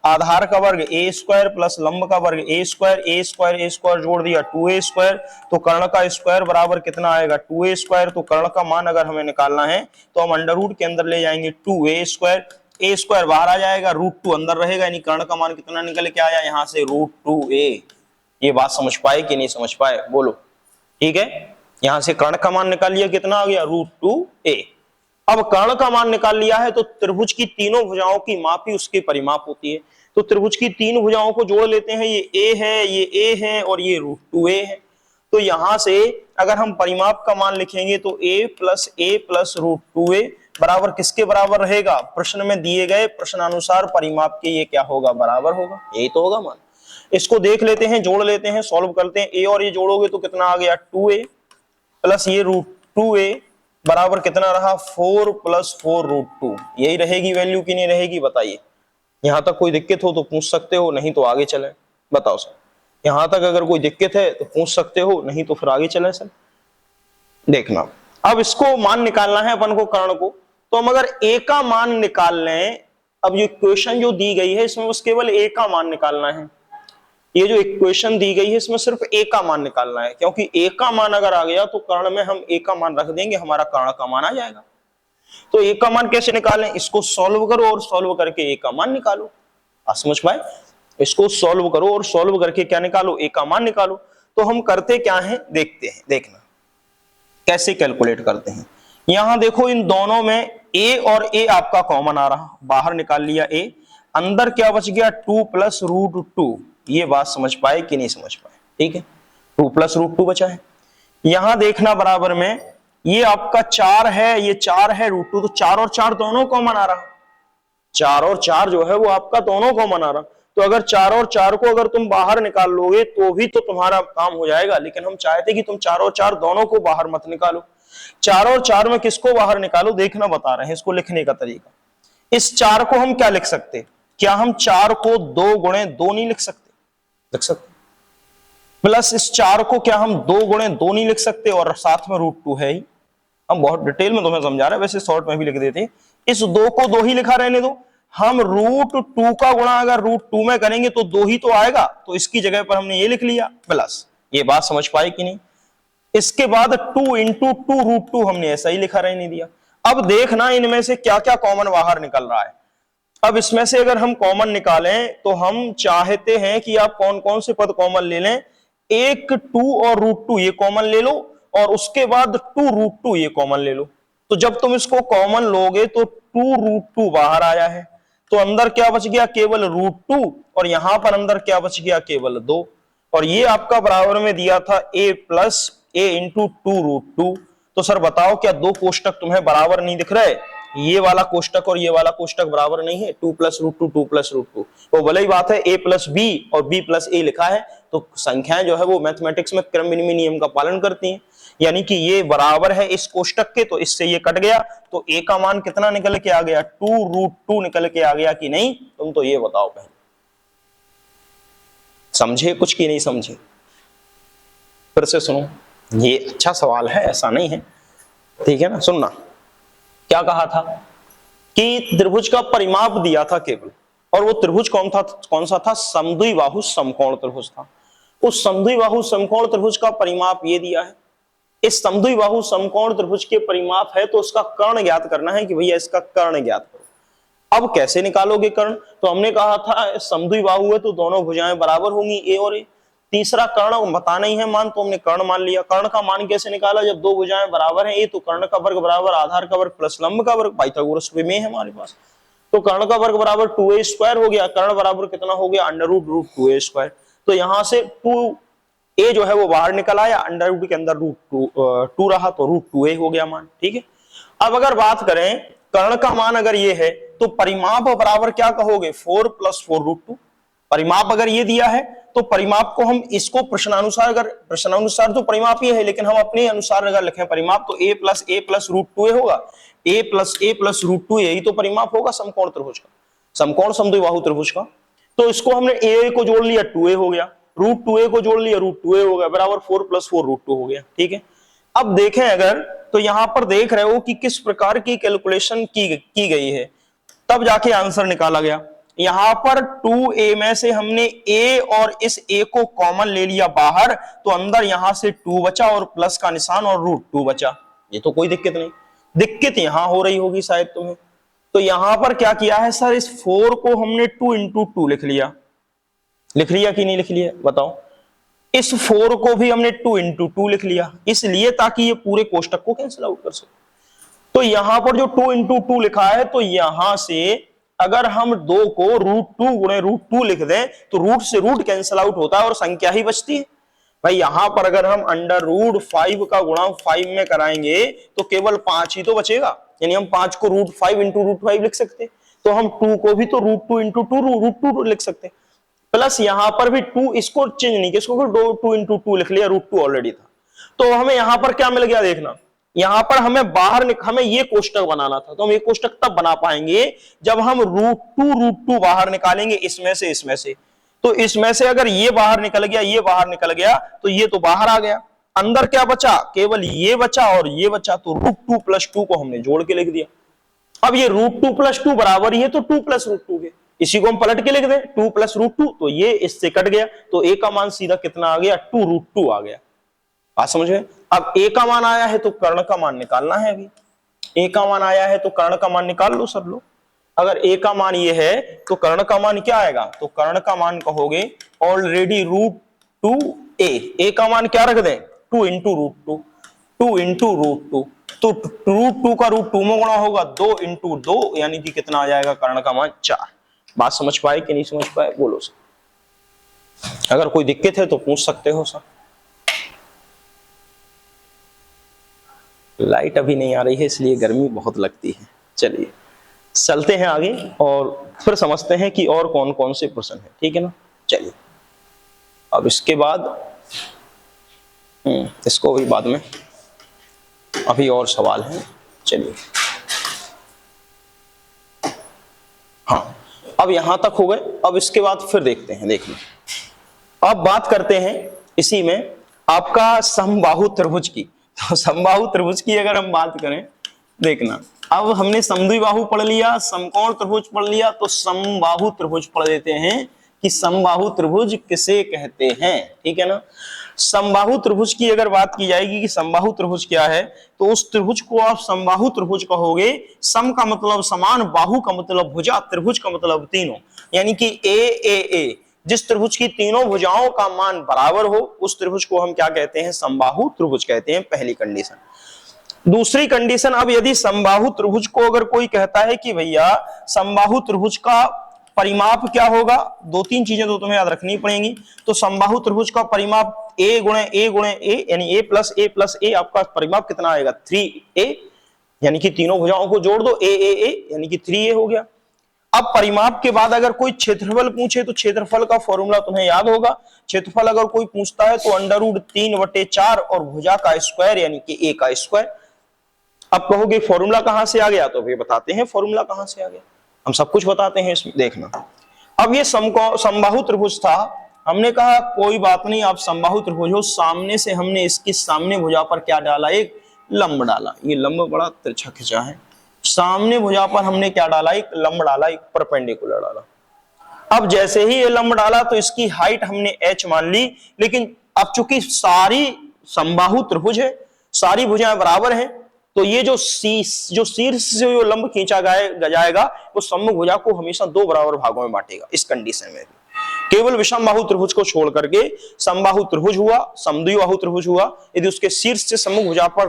आधार का वर्ग a² प्लस लंब का वर्ग a² जोड़ दिया 2a², तो कर्ण का स्क्वायर बराबर कितना आएगा 2a²। तो कर्ण का मान अगर हमें निकालना है तो हम अंडर के अंदर ले जाएंगे 2a², a² बाहर आ जाएगा, √2 अंदर रहेगा, यानी कर्ण का मान कितना निकल के आया यहाँ से √2a। ये बात समझ पाए कि नहीं समझ पाए, बोलो। ठीक है, यहां से कर्ण का मान निकाल लिया, कितना आ गया √2a। अब कर्ण का मान निकाल लिया है, तो त्रिभुज की तीनों भुजाओं की माप ही उसकी परिमाप होती है। तो त्रिभुज की तीन भुजाओं को जोड़ लेते हैं, ये a है, ये a है और ये √2a है। तो यहां से अगर हम परिमाप का मान लिखेंगे तो a + √2a बराबर किसके बराबर रहेगा, प्रश्न में दिए गए प्रश्नानुसार परिमाप के ये क्या होगा, बराबर होगा, यही तो होगा मान। इसको देख लेते हैं, जोड़ लेते हैं, सॉल्व करते हैं। a और ये जोड़ोगे तो कितना आ गया 2a प्लस ये √2a बराबर कितना रहा 4 + 4√2। यही रहेगी वैल्यू कि नहीं रहेगी, बताइए। यहां तक कोई दिक्कत हो तो पूछ सकते हो, नहीं तो आगे चले। बताओ सर, यहां तक अगर कोई दिक्कत है तो पूछ सकते हो, नहीं तो फिर आगे चले सर। देखना, अब इसको मान निकालना है अपन को कर्ण को, तो हम अगर a का मान निकाल लें, अब ये इक्वेशन जो दी गई है इसमें बस केवल a का मान निकालना है। ये जो इक्वेशन दी गई है इसमें सिर्फ a का मान निकालना है, क्योंकि a का मान अगर आ गया तो कर्ण में हम a का मान रख देंगे, हमारा कर्ण का मान आ जाएगा। तो a का मान कैसे निकालें, इसको सॉल्व करो और सॉल्व करके a का मान निकालो। आप समझ पाए, इसको सॉल्व करो और सॉल्व करके क्या निकालो, a का मान निकालो। तो हम करते क्या है देखते हैं, देखना कैसे कैलकुलेट करते हैं। यहां देखो इन दोनों में a और a आपका कॉमन आ रहा, बाहर निकाल लिया a, अंदर क्या बच गया 2 + √2। ये बात समझ पाए कि नहीं समझ पाए, ठीक है, 2 + √2 बचा है। यहां देखना बराबर में ये आपका 4 है, ये 4 है √2, तो 4 और 4 दोनों कॉमन आ रहा, 4 और 4 जो है वो आपका दोनों कॉमन आ रहा। तो अगर 4 और 4 को अगर तुम बाहर निकाल लोगे तो भी तो तुम्हारा काम हो जाएगा, लेकिन हम चाहते कि तुम 4 और 4 दोनों को बाहर मत निकालो। 4 और 4 में किसको बाहर निकालो, देखना बता रहे हैं इसको लिखने का तरीका। इस 4 को हम क्या लिख सकते, क्या हम 4 को 2 गुणे 2 नहीं लिख सकते, लिख सकते। प्लस इस 4 को क्या हम 2 गुणे 2 नहीं लिख सकते, और साथ में √2 है ही। हम बहुत डिटेल में तुम्हें समझा रहे हैं, वैसे शॉर्ट में भी लिख देते हैं। इस 2 को 2 ही लिखा रहने दो, हम √2 का गुणा अगर √2 में करेंगे तो 2 ही तो आएगा, तो इसकी जगह पर हमने ये लिख लिया प्लस। ये बात समझ पाए कि नहीं। इसके बाद 2 इंटू 2 √2 हमने ऐसा ही लिखा रहने दिया। अब देखना इनमें से क्या क्या कॉमन बाहर निकल रहा है। अब इसमें से अगर हम कॉमन निकालें तो हम चाहते हैं कि आप कौन कौन से पद कॉमन ले लें, एक 2 और √2 ये कॉमन ले लो, और उसके बाद 2 √2 ये कॉमन ले लो। तो जब तुम इसको कॉमन लोगे तो 2 √2 बाहर आया है, तो अंदर क्या बच गया, केवल √2, और यहां पर अंदर क्या बच गया, केवल 2। और ये आपका बराबर में दिया था a प्लस a इंटू 2 √2। तो सर बताओ क्या दो कोष्टक तुम्हें बराबर नहीं दिख रहे, ये वाला कोष्टक और ये वाला कोष्टक बराबर नहीं है, 2 प्लस √2 2 प्लस √2। तो भले ही बात है a प्लस b और b प्लस a लिखा है, तो संख्याएं जो है वो मैथमेटिक्स में क्रम विनिमय नियम का पालन करती हैं, यानी कि ये बराबर है इस कोष्टक के, तो इससे ये कट गया, तो a का मान कितना निकल के आ गया, 2 √2 निकल के आ गया कि नहीं, तुम तो ये बताओ पहले। समझे कुछ की नहीं समझे, फिर से सुनो, ये अच्छा सवाल है, ऐसा नहीं है, ठीक है ना। सुनना, क्या कहा था कि त्रिभुज का परिमाप दिया था केवल, और वो त्रिभुज कौन सा था, समद्विबाहु समकोण त्रिभुज था। उस समद्विबाहु समकोण त्रिभुज का परिमाप ये दिया है। इस समद्विबाहु समकोण त्रिभुज के परिमाप है तो उसका कर्ण ज्ञात करना है कि भैया इसका कर्ण ज्ञात करो। अब कैसे निकालोगे कर्ण, तो हमने कहा था समद्विबाहु है तो दोनों भुजाएं बराबर होंगी, ए और ए। तीसरा कर्ण बताना ही है मान, तो हमने कर्ण मान लिया। कर्ण का मान कैसे निकाला, जब दो भुजाएं बराबर हैं, ए तो कर्ण का वर्ग बराबर आधार का वर्ग प्लस लंब का वर्ग, पाइथागोरस प्रमेय है हमारे पास। तो कर्ण का वर्ग बराबर 2a² हो गया, कर्ण बराबर कितना हो गया, √2a²। तो यहां से 2a जो है वो बाहर निकल आया, अंडर के अंदर √2 रहा, तो √2a हो गया मान, ठीक है। अब अगर बात करें कर्ण का मान अगर ये है तो परिमाप बराबर क्या कहोगे, 4 + 4 √2। परिमाप अगर ये दिया है तो परिमाप को हम इसको प्रश्नानुसार, अगर प्रश्नानुसार तो परिमाप ये है, लेकिन हम अपने अनुसार अगर लिखें परिमाप तो a + √2a होगा, a + √2 यही तो परिमाप होगा समकोण त्रिभुज का, समकोण समद्विबाहु त्रिभुज का। तो इसको हमने a को जोड़ लिया 2a हो गया, √2a को जोड़ लिया √2a हो गया, बराबर 4 + 4 √2 हो गया, ठीक है। अब देखें अगर, तो यहां पर देख रहे हो कि किस प्रकार की कैलकुलेशन की गई है, तब जाके आंसर निकाला गया। यहां पर 2a में से हमने a और इस a को कॉमन ले लिया बाहर, तो अंदर यहां से 2 बचा और प्लस का निशान और √2 बचा, ये तो कोई दिक्कत नहीं। दिक्कत यहां हो रही होगी शायद तुम्हें, तो यहां पर क्या किया है सर, इस 4 को हमने 2 × 2 लिख लिया, लिख लिया कि नहीं लिख लिया बताओ। इस 4 को भी हमने 2 × 2 लिख लिया, इसलिए ताकि ये पूरे कोष्टक को कैंसिल आउट कर सके। तो यहां पर जो 2 × 2 लिखा है, तो यहां से अगर हम 2 को √2 गुणे √2 लिख दें तो रूट से रूट कैंसिल आउट होता है और संख्या ही बचती है। भाई यहां पर अगर हम √5 का गुणा 5 में कराएंगे तो केवल 5 ही तो बचेगा, यानी हम 5 को √5 × √5 लिख सकते, तो हम 2 को भी तो √2 × 2 √2 लिख सकते। प्लस यहां पर भी 2, इसको चेंज नहीं किया, इसको 2 × 2 लिख लिया, √2 ऑलरेडी था। तो हमें यहां पर क्या मिल गया, देखना यहां पर हमें बाहर हमें ये कोष्टक बनाना था, तो हम ये कोष्टक तब बना पाएंगे जब हम √2 बाहर निकालेंगे इसमें से। तो इसमें से अगर ये बाहर निकल गया, ये बाहर निकल गया, तो ये तो बाहर आ गया, अंदर क्या बचा, केवल ये बचा और ये बचा, तो √2 + 2 को हमने जोड़ के लिख दिया। अब ये √2 + 2 बराबर ही है, तो 2 + √2 के, इसी को हम पलट के लिख दें 2 + √2, तो ये इससे कट गया, तो a का मान सीधा कितना आ गया, 2 √2 आ गया। बात समझ में। अब a का मान आया है तो कर्ण का मान निकालना है, अभी a का मान आया है तो कर्ण का मान निकाल लो सब लोग। अगर a का मान ये है तो कर्ण का मान क्या आएगा, तो कर्ण का मान कहोगे ऑलरेडी √2a, a का मान क्या रख दें, 2 × √2, 2 × √2, तो √2 का √2 में गुणा होगा 2 × 2, यानी कि कितना आ जाएगा, कर्ण का मान 4। बात समझ पाए कि नहीं समझ पाए, बोलो सर। अगर कोई दिक्कत है तो पूछ सकते हो सर। लाइट अभी नहीं आ रही है इसलिए गर्मी बहुत लगती है। चलिए चलते हैं आगे और फिर समझते हैं कि और कौन कौन से प्रश्न है, ठीक है ना। चलिए अब इसके बाद इसको भी बाद में, अभी और सवाल है। चलिए हाँ, अब यहां तक हो गए। अब इसके बाद फिर देखते हैं, देखिए अब बात करते हैं इसी में आपका समबाहु त्रिभुज की। तो समबाहु त्रिभुज की अगर हम बात करें, देखना अब हमने समद्विबाहु पढ़ लिया, समकोण त्रिभुज पढ़ लिया, तो समबाहु त्रिभुज पढ़ लेते हैं कि समबाहु त्रिभुज किसे कहते हैं, ठीक है ना। समबाहु त्रिभुज की अगर बात की जाएगी कि समबाहु त्रिभुज क्या है, तो उस त्रिभुज को आप समबाहु त्रिभुज कहोगे। सम का मतलब समान, बाहु का मतलब भुजा, त्रिभुज का मतलब तीनों, यानी कि ए जिस त्रिभुज की तीनों भुजाओं का मान बराबर हो उस त्रिभुज को हम क्या कहते हैं, समबाहु त्रिभुज कहते हैं, पहली कंडीशन। दूसरी कंडीशन, अब यदि समबाहु त्रिभुज को अगर कोई कहता है कि भैया समबाहु त्रिभुज का परिमाप क्या होगा, दो तीन चीजें तो तुम्हें याद रखनी पड़ेंगी। तो समबाहु त्रिभुज का परिमाप ए गुणे ए यानी ए प्लस ए, आपका परिमाप कितना आएगा, 3a, यानी कि तीनों भुजाओं को जोड़ दो ए यानी कि 3a हो गया। अब परिमाप के बाद अगर कोई क्षेत्रफल पूछे तो क्षेत्रफल का फॉर्मूला तुम्हें याद होगा। क्षेत्रफल अगर कोई पूछता है तो √3/4 और भुजा का स्क्वायर यानी कि a का स्क्वायर। अब कहोगे फॉर्मूला कहां से आ गया, तो भी बताते हैं फॉर्मूला कहां से आ गया, हम सब कुछ बताते हैं इसमें, देखना। अब ये समबाहु त्रिभुज था, हमने कहा कोई बात नहीं, आप समबाहु त्रिभुज हो, सामने से हमने इसकी सामने भुजा पर क्या डाला, एक लंब डाला। ये लंब बड़ा तिरछा खिंचा है, सामने भुजा पर हमने क्या डाला, एक लंब डाला, एक परपेंडिकुलर डाला। अब जैसे ही ये लंब डाला तो इसकी हाइट हमने h मान ली, लेकिन अब चूंकि सारी समबाहु त्रिभुज है, सारी भुजाएं बराबर हैं, तो ये जो शीर्ष से जो लंब खींचा जाएगा वो समबाहु भुजा को हमेशा दो बराबर भागों में बांटेगा। इस कंडीशन में केवल विषमबाहु त्रिभुज को छोड़ करके समबाहु त्रिभुज हुआ, समद्विबाहु त्रिभुज हुआ, यदि उसके शीर्ष से सम्मुख भुजा पर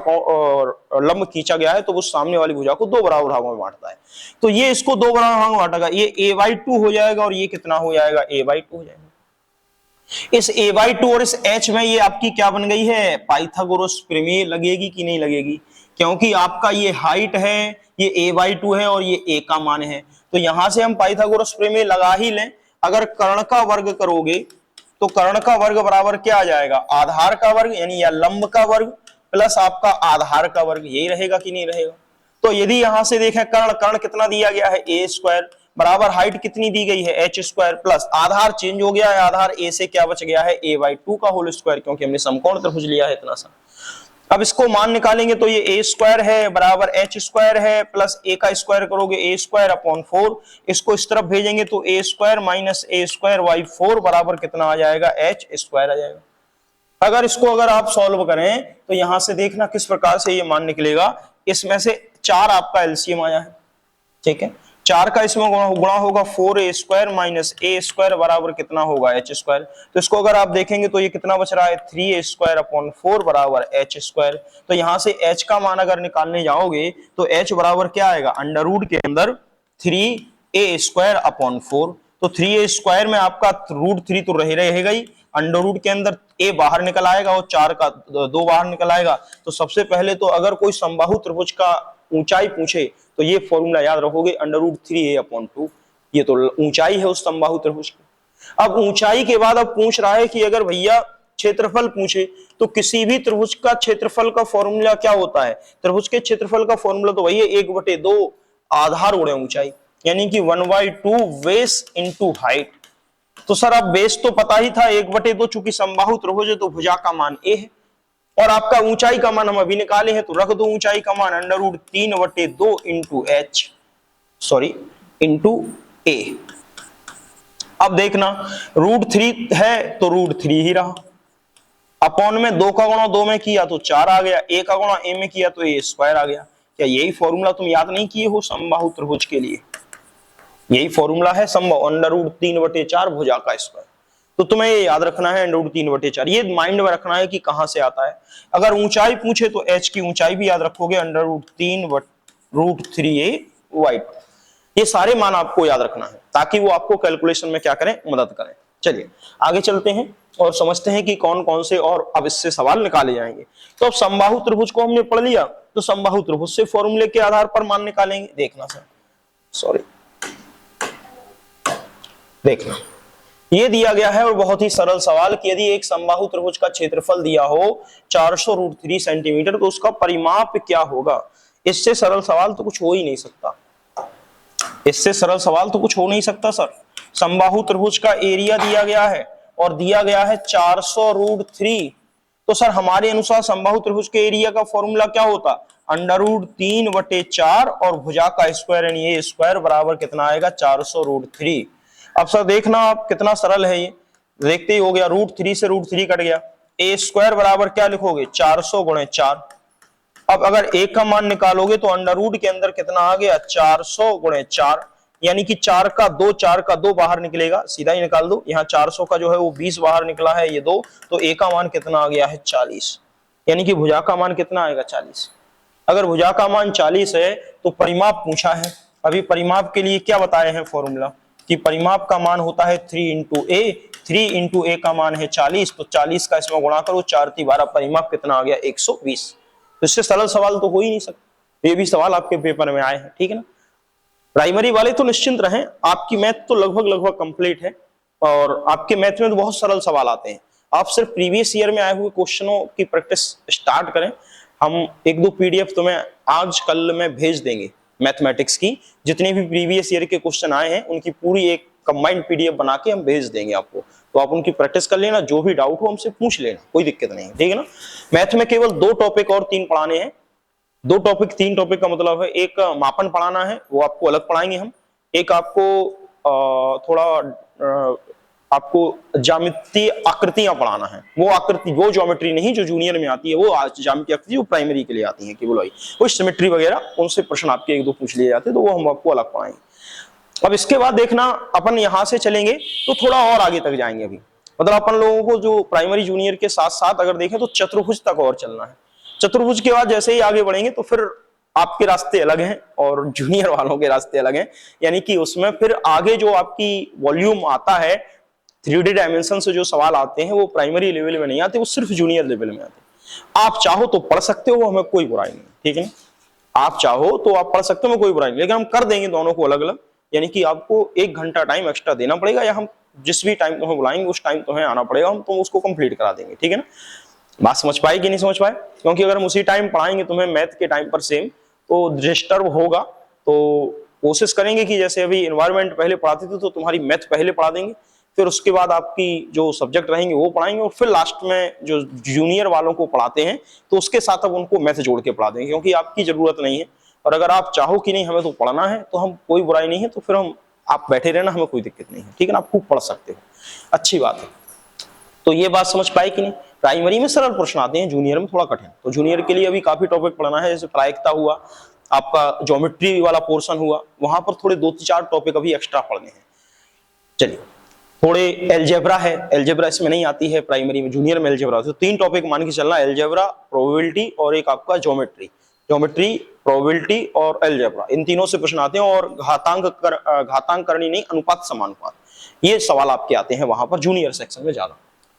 लंब खींचा गया है तो वो सामने वाली भुजा को दो बराबर भागों में बांटता है। तो ये इसको दो बराबर भागों में बांटेगा, ये a/2 हो जाएगा और ये कितना हो जाएगा, a/2 हो जाएगा। इस a/2 और इस h में ये आपकी क्या बन गई है, पाइथागोरस प्रमेय लगेगी कि नहीं लगेगी, क्योंकि आपका ये हाइट है, ये a/2 है और ये a का मान है, तो यहां से हम पाइथागोरस प्रमेय लगा ही लें। अगर कर्ण का वर्ग करोगे तो कर्ण का वर्ग बराबर क्या आ जाएगा, आधार का वर्ग यानी या लंब का वर्ग प्लस आपका आधार का वर्ग, यही रहेगा कि नहीं रहेगा। तो यदि यहां से देखें कर्ण कितना दिया गया है, a² बराबर हाइट कितनी दी गई है, h² प्लस आधार चेंज हो गया है, आधार a से क्या बच गया है, a/2 का होल स्क्वायर, क्योंकि हमने समकोण त्रिभुज लिया है इतना सा। अब इसको मान निकालेंगे तो ये a² है बराबर h² है प्लस a का स्क्वायर करोगे a²/4, इसको इस तरफ भेजेंगे तो a² माइनस a²/4 बराबर कितना आ जाएगा, h² आ जाएगा। अगर आप सॉल्व करें तो यहां से देखना किस प्रकार से ये मान निकलेगा। इसमें से 4 आपका एलसीएम आया है, ठीक है, 4 का इसमें गुणा होगा 4a² माइनस a² बराबर कितना होगा, h²। तो इसको अगर आप देखेंगे तो ये कितना बच रहा है, 3a²/4 बराबर h²। तो यहां से h का मान अगर निकालने जाओगे तो h बराबर क्या आएगा, अंडर रूट के अंदर 3a²/4। तो 3a² में आपका √3 तो रहेगा ही, अंडर रूट के अंदर a बाहर निकल आएगा और 4 का 2 बाहर निकल आएगा। तो सबसे पहले तो अगर कोई समबाहु त्रिभुज का ऊंचाई पूछे तो ये फॉर्मूला याद रखोगे, √3a/2, ये तो ऊंचाई है उस समबाहु त्रिभुज की। अब ऊंचाई के बाद अब पूछ रहा है कि अगर भैया क्षेत्रफल पूछे तो किसी भी त्रिभुज का क्षेत्रफल का फॉर्मूला क्या होता है, त्रिभुज के क्षेत्रफल का फॉर्मूला तो वही है 1/2 आधार गुणे ऊंचाई, यानी कि 1/2 बेस इंटू हाइट। तो सर अब बेस तो पता ही था 1/2, चूंकि समबाहु त्रिभुज है तो भुजा का मान a है और आपका ऊंचाई का मान हम अभी निकाले हैं, तो रख दो ऊंचाई का मान √3/2 इंटू a। अब देखना √3 है तो √3 ही रहा, अपॉन में 2 का गुणा 2 में किया तो 4 आ गया, a का गुणा a में किया तो a² आ गया। क्या यही फॉर्मूला तुम याद नहीं किए हो समबाहु त्रिभुज के लिए, यही फॉर्मूला है समबाहु, √3/4 भुजा का स्क्वायर। तो तुम्हें ये याद रखना है √3/4, ये माइंड में रखना है कि कहां से आता है। अगर ऊंचाई पूछे तो h की ऊंचाई भी याद रखोगे, √3/√3a/2। ये सारे मान आपको याद रखना है ताकि वो आपको कैलकुलेशन में क्या करें, मदद करें। चलिए आगे चलते हैं और समझते हैं कि कौन कौन से और अब इससे सवाल निकाले जाएंगे। तो अब समबाहु त्रिभुज को हमने पढ़ लिया, तो समबाहु त्रिभुज से फॉर्मूले के आधार पर मान निकालेंगे। देखना सर, सॉरी, देखना ये दिया गया है और बहुत ही सरल सवाल कि यदि एक समबाहु त्रिभुज का क्षेत्रफल दिया हो 400√3 सेंटीमीटर तो उसका परिमाप क्या होगा। इससे सरल सवाल तो कुछ हो ही नहीं सकता, इससे सरल सवाल तो कुछ हो नहीं सकता सर। समबाहु त्रिभुज का एरिया दिया गया है और दिया गया है 400√3, तो सर हमारे अनुसार समबाहु त्रिभुज के एरिया का फॉर्मूला क्या होता, √3/4 और भुजा का स्क्वायर यानी ए स्क्वायर बराबर कितना आएगा 400√3। अब सर देखना आप कितना सरल है ये, देखते ही हो गया, √3 से √3 कट गया, ए स्क्वायर बराबर क्या लिखोगे 400 × 4। अब अगर ए का मान निकालोगे तो अंडर रूट के अंदर कितना आ गया 400 × 4, यानी कि 4 का 2 बाहर निकलेगा, सीधा ही निकाल दो। यहाँ 400 का जो है वो 20 बाहर निकला है, ये 2, तो ए का मान कितना आ गया है 40, यानी कि भुजा का मान कितना आएगा 40। अगर भुजा का मान 40 है तो परिमाप पूछा है, अभी परिमाप के लिए क्या बताए हैं फॉर्मूला कि परिमाप का मान होता है 3 × a, 3 × a का मान है 40, तो 40 का इसमें गुणा करो, 4 × 12, परिमाप कितना आ गया 120। तो इससे सरल सवाल तो हो ही नहीं सकता। ये भी सवाल आपके पेपर में आए हैं, ठीक है ना। प्राइमरी वाले तो निश्चिंत रहें, आपकी मैथ तो लगभग कंप्लीट है और आपके मैथ में तो बहुत सरल सवाल आते हैं। आप सिर्फ प्रीवियस ईयर में आए हुए क्वेश्चनों की प्रैक्टिस स्टार्ट करें। हम 1-2 पीडीएफ तुम्हें आज कल में भेज देंगे मैथमेटिक्स की, जितने भी प्रीवियस ईयर के क्वेश्चन आए हैं उनकी पूरी एक कंबाइंड पीडीएफ बना के हम भेज देंगे आपको, तो आप उनकी प्रैक्टिस कर लेना, जो भी डाउट हो हमसे पूछ लेना, कोई दिक्कत नहीं है, ठीक है ना। मैथ में केवल 2 टॉपिक और 3 पढ़ाने हैं, 2 टॉपिक 3 टॉपिक का मतलब है, एक मापन पढ़ाना है वो आपको अलग पढ़ाएंगे हम, एक आपको थोड़ा आपको ज्यामितीय आकृतियां पढ़ाना है, वो आकृति वो ज्योमेट्री नहीं जो जूनियर में आती है, वो ज्यामितीय आकृति वो प्राइमरी के लिए आती है केवल, वो सिमेट्री वगैरह उनसे प्रश्न आपके 1-2 पूछ लिए जाते हैं, तो वो हम आपको अलग पढ़ाएंगे। अब इसके बाद देखना अपन यहां से चलेंगे तो थोड़ा और आगे तक जाएंगे। अभी मतलब अपन लोगों को जो प्राइमरी जूनियर के साथ साथ अगर देखें तो चतुर्भुज तक और चलना है। चतुर्भुज के बाद जैसे ही आगे बढ़ेंगे तो फिर आपके रास्ते अलग हैं और जूनियर वालों के रास्ते अलग हैं, यानी कि उसमें फिर आगे जो आपकी वॉल्यूम आता है 3D डायमेंशन से जो सवाल आते हैं वो प्राइमरी लेवल में नहीं आते, वो सिर्फ जूनियर लेवल में आते। आप चाहो तो पढ़ सकते हो, हमें कोई बुराई नहीं, ठीक है ना। आप चाहो तो आप पढ़ सकते हो, कोई बुराई नहीं, लेकिन हम कर देंगे दोनों को अलग अलग, यानी कि आपको 1 घंटा टाइम एक्स्ट्रा देना पड़ेगा, या हम जिस भी टाइम तुम्हें बुलाएंगे उस टाइम तुम्हें आना पड़ेगा, हम तुम उसको कंप्लीट करा देंगे, ठीक है ना। बात समझ पाए कि नहीं समझ पाए, क्योंकि अगर हम उसी टाइम पढ़ाएंगे तुम्हें मैथ के टाइम पर सेम तो डिस्टर्ब होगा। तो कोशिश करेंगे कि जैसे अभी एनवायरनमेंट पहले पढ़ाते थे तो तुम्हारी मैथ पहले पढ़ा देंगे, फिर उसके बाद आपकी जो सब्जेक्ट रहेंगे वो पढ़ाएंगे, और फिर लास्ट में जो जूनियर वालों को पढ़ाते हैं तो उसके साथ अब उनको मैथ जोड़ के पढ़ा देंगे, क्योंकि आपकी जरूरत नहीं है। और अगर आप चाहो कि नहीं हमें तो पढ़ना है तो हम कोई बुराई नहीं है, तो फिर हम आप बैठे रहना, हमें कोई दिक्कत नहीं है, ठीक है ना, आप खूब पढ़ सकते हो, अच्छी बात है। तो ये बात समझ पाए कि नहीं। प्राइमरी में सरल प्रश्न आते हैं, जूनियर में थोड़ा कठिन, तो जूनियर के लिए अभी काफी टॉपिक पढ़ना है, जैसे प्रायिकता हुआ, आपका ज्योमेट्री वाला पोर्शन हुआ, वहां पर थोड़े 2-4 टॉपिक अभी एक्स्ट्रा पढ़ने हैं। चलिए थोड़े एलजेब्रा है, एलजेब्रा इसमें नहीं आती है प्राइमरी में, जूनियर में एलजेब्रा, तो 3 टॉपिक मान के चलना, एलजेब्रा, प्रोबेबिलिटी और एक आपका ज्योमेट्री, प्रोबेबिलिटी और एलजेब्रा, इन तीनों से प्रश्न आते हैं। और घातांक करनी नहीं, अनुपात समानुपात, ये सवाल आपके आते हैं वहां पर जूनियर सेक्शन में ज्यादा।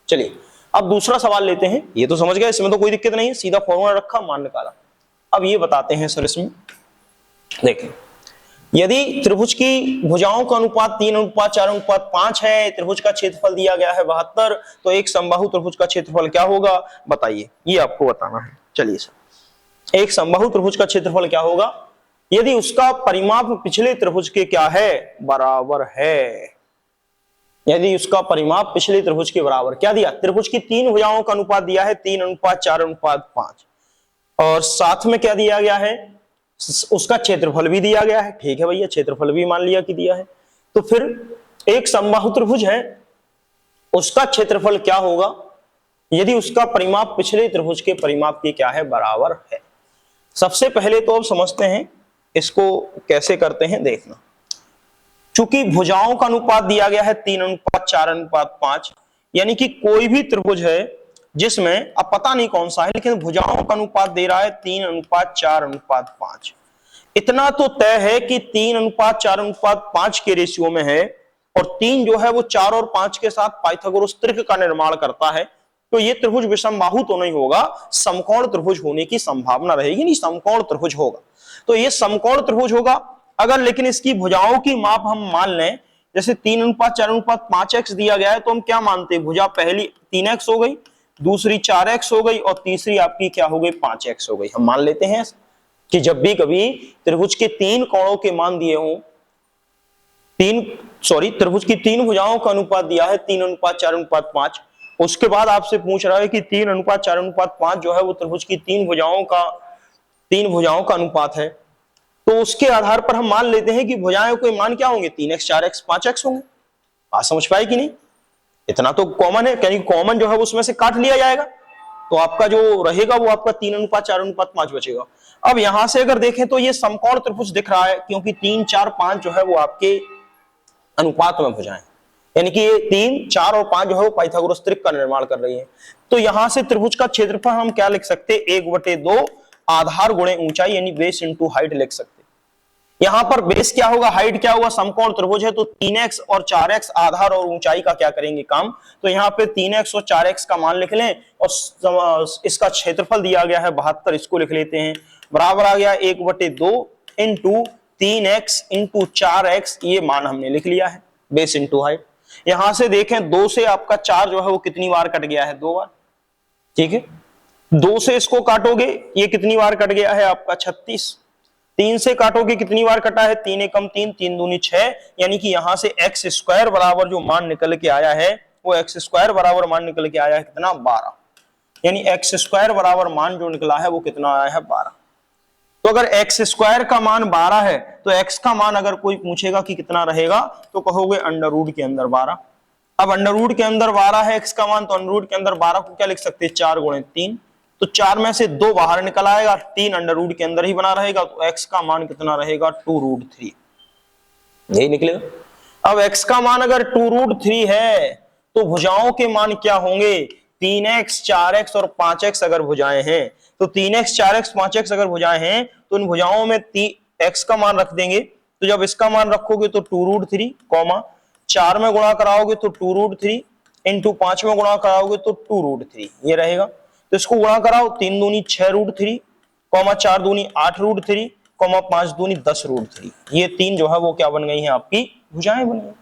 चलिए अब दूसरा सवाल लेते हैं, ये तो समझ गए, इसमें तो कोई दिक्कत नहीं है, सीधा फॉर्मूला रखा, मान निकाला। अब ये बताते हैं सर, इसमें देखें, यदि त्रिभुज की भुजाओं का अनुपात 3:4:5 है, त्रिभुज का क्षेत्रफल दिया गया है 72, तो एक समबाहु त्रिभुज का क्षेत्रफल क्या होगा बताइए, ये आपको बताना है। चलिए सर, एक समबाहु त्रिभुज का क्षेत्रफल क्या होगा यदि उसका परिमाप पिछले त्रिभुज के क्या है बराबर है, यदि उसका परिमाप पिछले त्रिभुज के बराबर, क्या दिया, त्रिभुज की 3 भुजाओं का अनुपात दिया है 3:4:5, और साथ में क्या दिया गया है, उसका क्षेत्रफल भी दिया गया है, ठीक है भैया, क्षेत्रफल भी मान लिया कि दिया है, तो फिर एक समबाहु त्रिभुज है, उसका क्षेत्रफल क्या होगा यदि उसका परिमाप पिछले त्रिभुज के परिमाप के क्या है बराबर है। सबसे पहले तो अब समझते हैं इसको कैसे करते हैं, देखना। चूंकि भुजाओं का अनुपात दिया गया है 3:4:5, यानी कि कोई भी त्रिभुज है जिसमें, अब पता नहीं कौन सा है, लेकिन भुजाओं का अनुपात दे रहा है 3:4:5, इतना तो तय है कि 3:4:5 के रेशियो में है, और 3 जो है वो 4 और 5 के साथ पाइथागोरस त्रिक का निर्माण करता है, तो ये त्रिभुज विषमबाहु तो नहीं होगा, समकोण त्रिभुज होने की संभावना रहेगी, नहीं समकोण त्रिभुज होगा। तो ये समकोण त्रिभुज होगा। अगर लेकिन इसकी भुजाओं की माप हम मान लें, जैसे 3:4:5x दिया गया है, तो हम क्या मानते हैं, भुजा पहली 3x हो गई, दूसरी 4x हो गई और तीसरी आपकी क्या हो गई, 5x हो गई। हम मान लेते हैं कि जब भी कभी त्रिभुज के 3 कोणों के मान दिए हों, त्रिभुज की 3 भुजाओं का अनुपात दिया है 3:4:5, उसके बाद आपसे पूछ रहा है कि 3:4:5 जो है वो त्रिभुज की 3 भुजाओं का अनुपात है, तो उसके आधार पर हम मान लेते हैं कि भुजाओं के मान क्या होंगे, 3x 4x 5x होंगे। बात समझ पाए कि नहीं? इतना तो कॉमन है, कहीं कॉमन जो है उसमें से काट लिया जाएगा, तो आपका जो रहेगा वो आपका 3:4:5 बचेगा। अब यहां से अगर देखें तो ये समकोण त्रिभुज दिख रहा है, क्योंकि 3 4 5 जो है वो आपके अनुपात में भुजाएं, यानी कि ये 3 4 और 5 जो है वो पाइथागोरस त्रिक का निर्माण कर रही है। तो यहां से त्रिभुज का क्षेत्रफल हम क्या लिख सकते हैं, 1/2 आधार गुणे ऊंचाई, यानी बेस इंटू हाइट लिख सकते हैं। यहां पर बेस क्या होगा, हाइट क्या होगा, समकोण त्रिभुज है तो 3x और 4x आधार और ऊंचाई का क्या करेंगे काम, तो यहां पे 3x और 4x का मान लिख लें और इसका क्षेत्रफल दिया गया है 72, इसको लिख लेते हैं, बराबर आ गया 1/2 इंटू 3x इंटू 4x, ये मान हमने लिख लिया है, बेस इंटू हाइट। यहां से देखें 2 से आपका 4 जो है वो कितनी बार कट गया है, 2 बार, ठीक है। 2 से इसको काटोगे, ये कितनी बार कट गया है आपका 36। 3 से काटोगे कितनी बार कटा है, 3 एकम 3, 3 दूनी 6, यानी कि यहां से x स्क्वायर बराबर जो मान निकल के आया है वो x स्क्वायर बराबर मान निकल के आया है कितना, 12, यानी x स्क्वायर बराबर मान जो निकला है वो कितना आया है, 12। तो अगर x स्क्वायर का मान 12 है तो x का मान अगर कोई पूछेगा कि कितना रहेगा तो कहोगे अंडर रूट के अंदर 12। अब अंडर रूट के अंदर 12 है x का मान, तो अंडर रूट के अंदर 12 को क्या लिख सकते हैं, 4 गुणे 3, तो 4 में से 2 बाहर निकल आएगा, 3 अंडर रूट के अंदर ही बना रहेगा, तो x का मान कितना रहेगा, 2√3, यही निकलेगा। अब x का मान अगर 2√3 है तो भुजाओं के मान क्या होंगे, 3x 4x और 5x अगर भुजाएं हैं, तो 3x 4x 5x अगर भुजाएं हैं तो इन भुजाओं में x का मान रख देंगे, तो जब इसका मान रखोगे तो 2√3, 4 में गुणा कराओगे तो 2√3 इंटू 5 में गुणा कराओगे तो 2√3, ये रहेगा। तो इसको गुणा कराओ, 3 दूनी 6√3, 4 दूनी 8√3, 5 दूनी 10√3, ये 3 जो है वो क्या बन गई हैं, आपकी भुजाएं बन गई।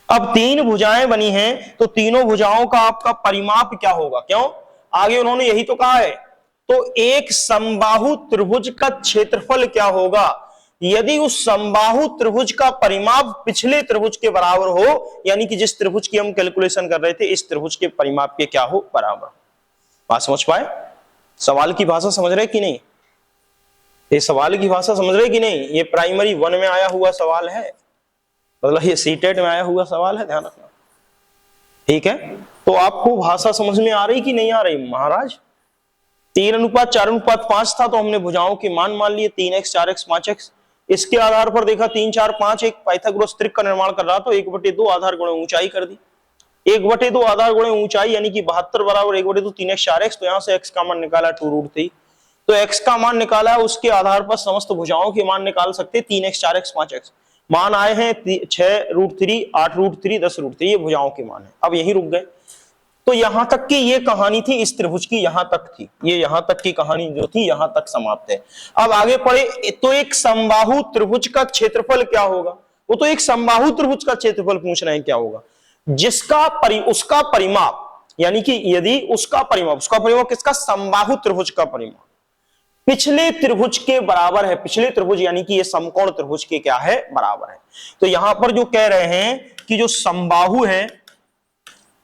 अब 3 भुजाएं बनी हैं तो तीनों भुजाओं का आपका परिमाप क्या होगा, क्यों, आगे उन्होंने यही तो कहा है। तो एक समबाहु त्रिभुज का क्षेत्रफल क्या होगा, यदि उस समबाहु त्रिभुज का परिमाप पिछले त्रिभुज के बराबर हो, यानी कि जिस त्रिभुज की हम कैलकुलेशन कर रहे थे इस त्रिभुज के परिमाप के क्या हो, बराबर। बात समझ पाए, सवाल की भाषा समझ रहे कि नहीं, ये सवाल की भाषा समझ रहे कि नहीं, ये प्राइमरी 1 में आया हुआ सवाल है, मतलब ये सीटेट में आया हुआ सवाल है, ध्यान रखना, ठीक है। तो आपको भाषा समझ में आ रही कि नहीं आ रही महाराज। 3:4:5 था तो हमने भुजाओं के मान लिए 3x 4x 5x, इसके आधार पर देखा 3 4 5 एक पाइथागोरस त्रिक का निर्माण कर रहा, तो 1/2 आधार गुणे ऊंचाई कर दी, 1/2 आधार गुणे ऊंचाई, यानी कि 72 बराबर 1/2 3x 4x, तो यहां से x का मान निकाला 2√3, तो x का मान निकाला, उसके आधार पर समस्त भुजाओं के मान निकाल सकते 3x 4x 5x, मान आए हैं 6√3 8√3 10√3, ये भुजाओं के मान है। अब यही रुक गए, तो यहां तक की ये कहानी थी इस त्रिभुज की, यहां तक थी, ये यहां तक की कहानी जो थी यहां तक समाप्त है। अब आगे पढ़े, तो एक समबाहु त्रिभुज का क्षेत्रफल क्या होगा, वो तो एक समबाहु त्रिभुज का क्षेत्रफल पूछ रहे हैं क्या होगा, जिसका उसका परिमाप, यानी कि यदि उसका परिमाप किसका, समबाहु त्रिभुज का परिमाप पिछले त्रिभुज के बराबर है, पिछले त्रिभुज यानी कि ये समकोण त्रिभुज के क्या है, बराबर है। तो यहां पर जो कह रहे हैं कि जो समबाहु है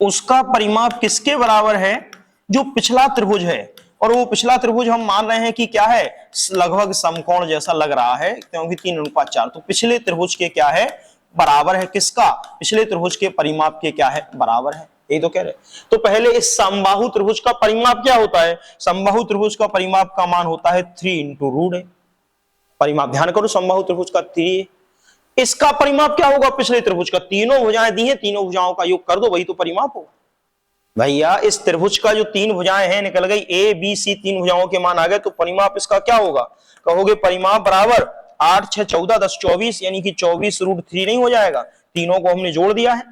उसका परिमाप किसके बराबर है, जो पिछला त्रिभुज है, और वो पिछला त्रिभुज हम मान रहे हैं कि क्या है, लगभग समकोण जैसा लग रहा है, क्योंकि 3:4, तो पिछले त्रिभुज के क्या है, बराबर है, किसका, पिछले त्रिभुज के परिमाप के क्या है, बराबर है, यही तो कह रहे। तो पहले इस समबाहु त्रिभुज का परिमाप क्या होता है, समबाहु त्रिभुज का परिमाप का मान होता है 3 × रूट, परिमाप ध्यान करो, समबाहु त्रिभुज का 3, इसका परिमाप क्या होगा, पिछले त्रिभुज का, तीनों भुजाएं दी हैं, तीनों भुजाओं का योग कर दो, वही तो परिमाप होगा भैया। इस त्रिभुज का जो 3 भुजाएं हैं निकल गई, ए बी सी, 3 भुजाओं के मान आ गए, तो परिमाप इसका क्या होगा, कहोगे परिमाप बराबर 8 6 14 10 24, यानी कि 24√3 नहीं हो जाएगा, तीनों को हमने जोड़ दिया है,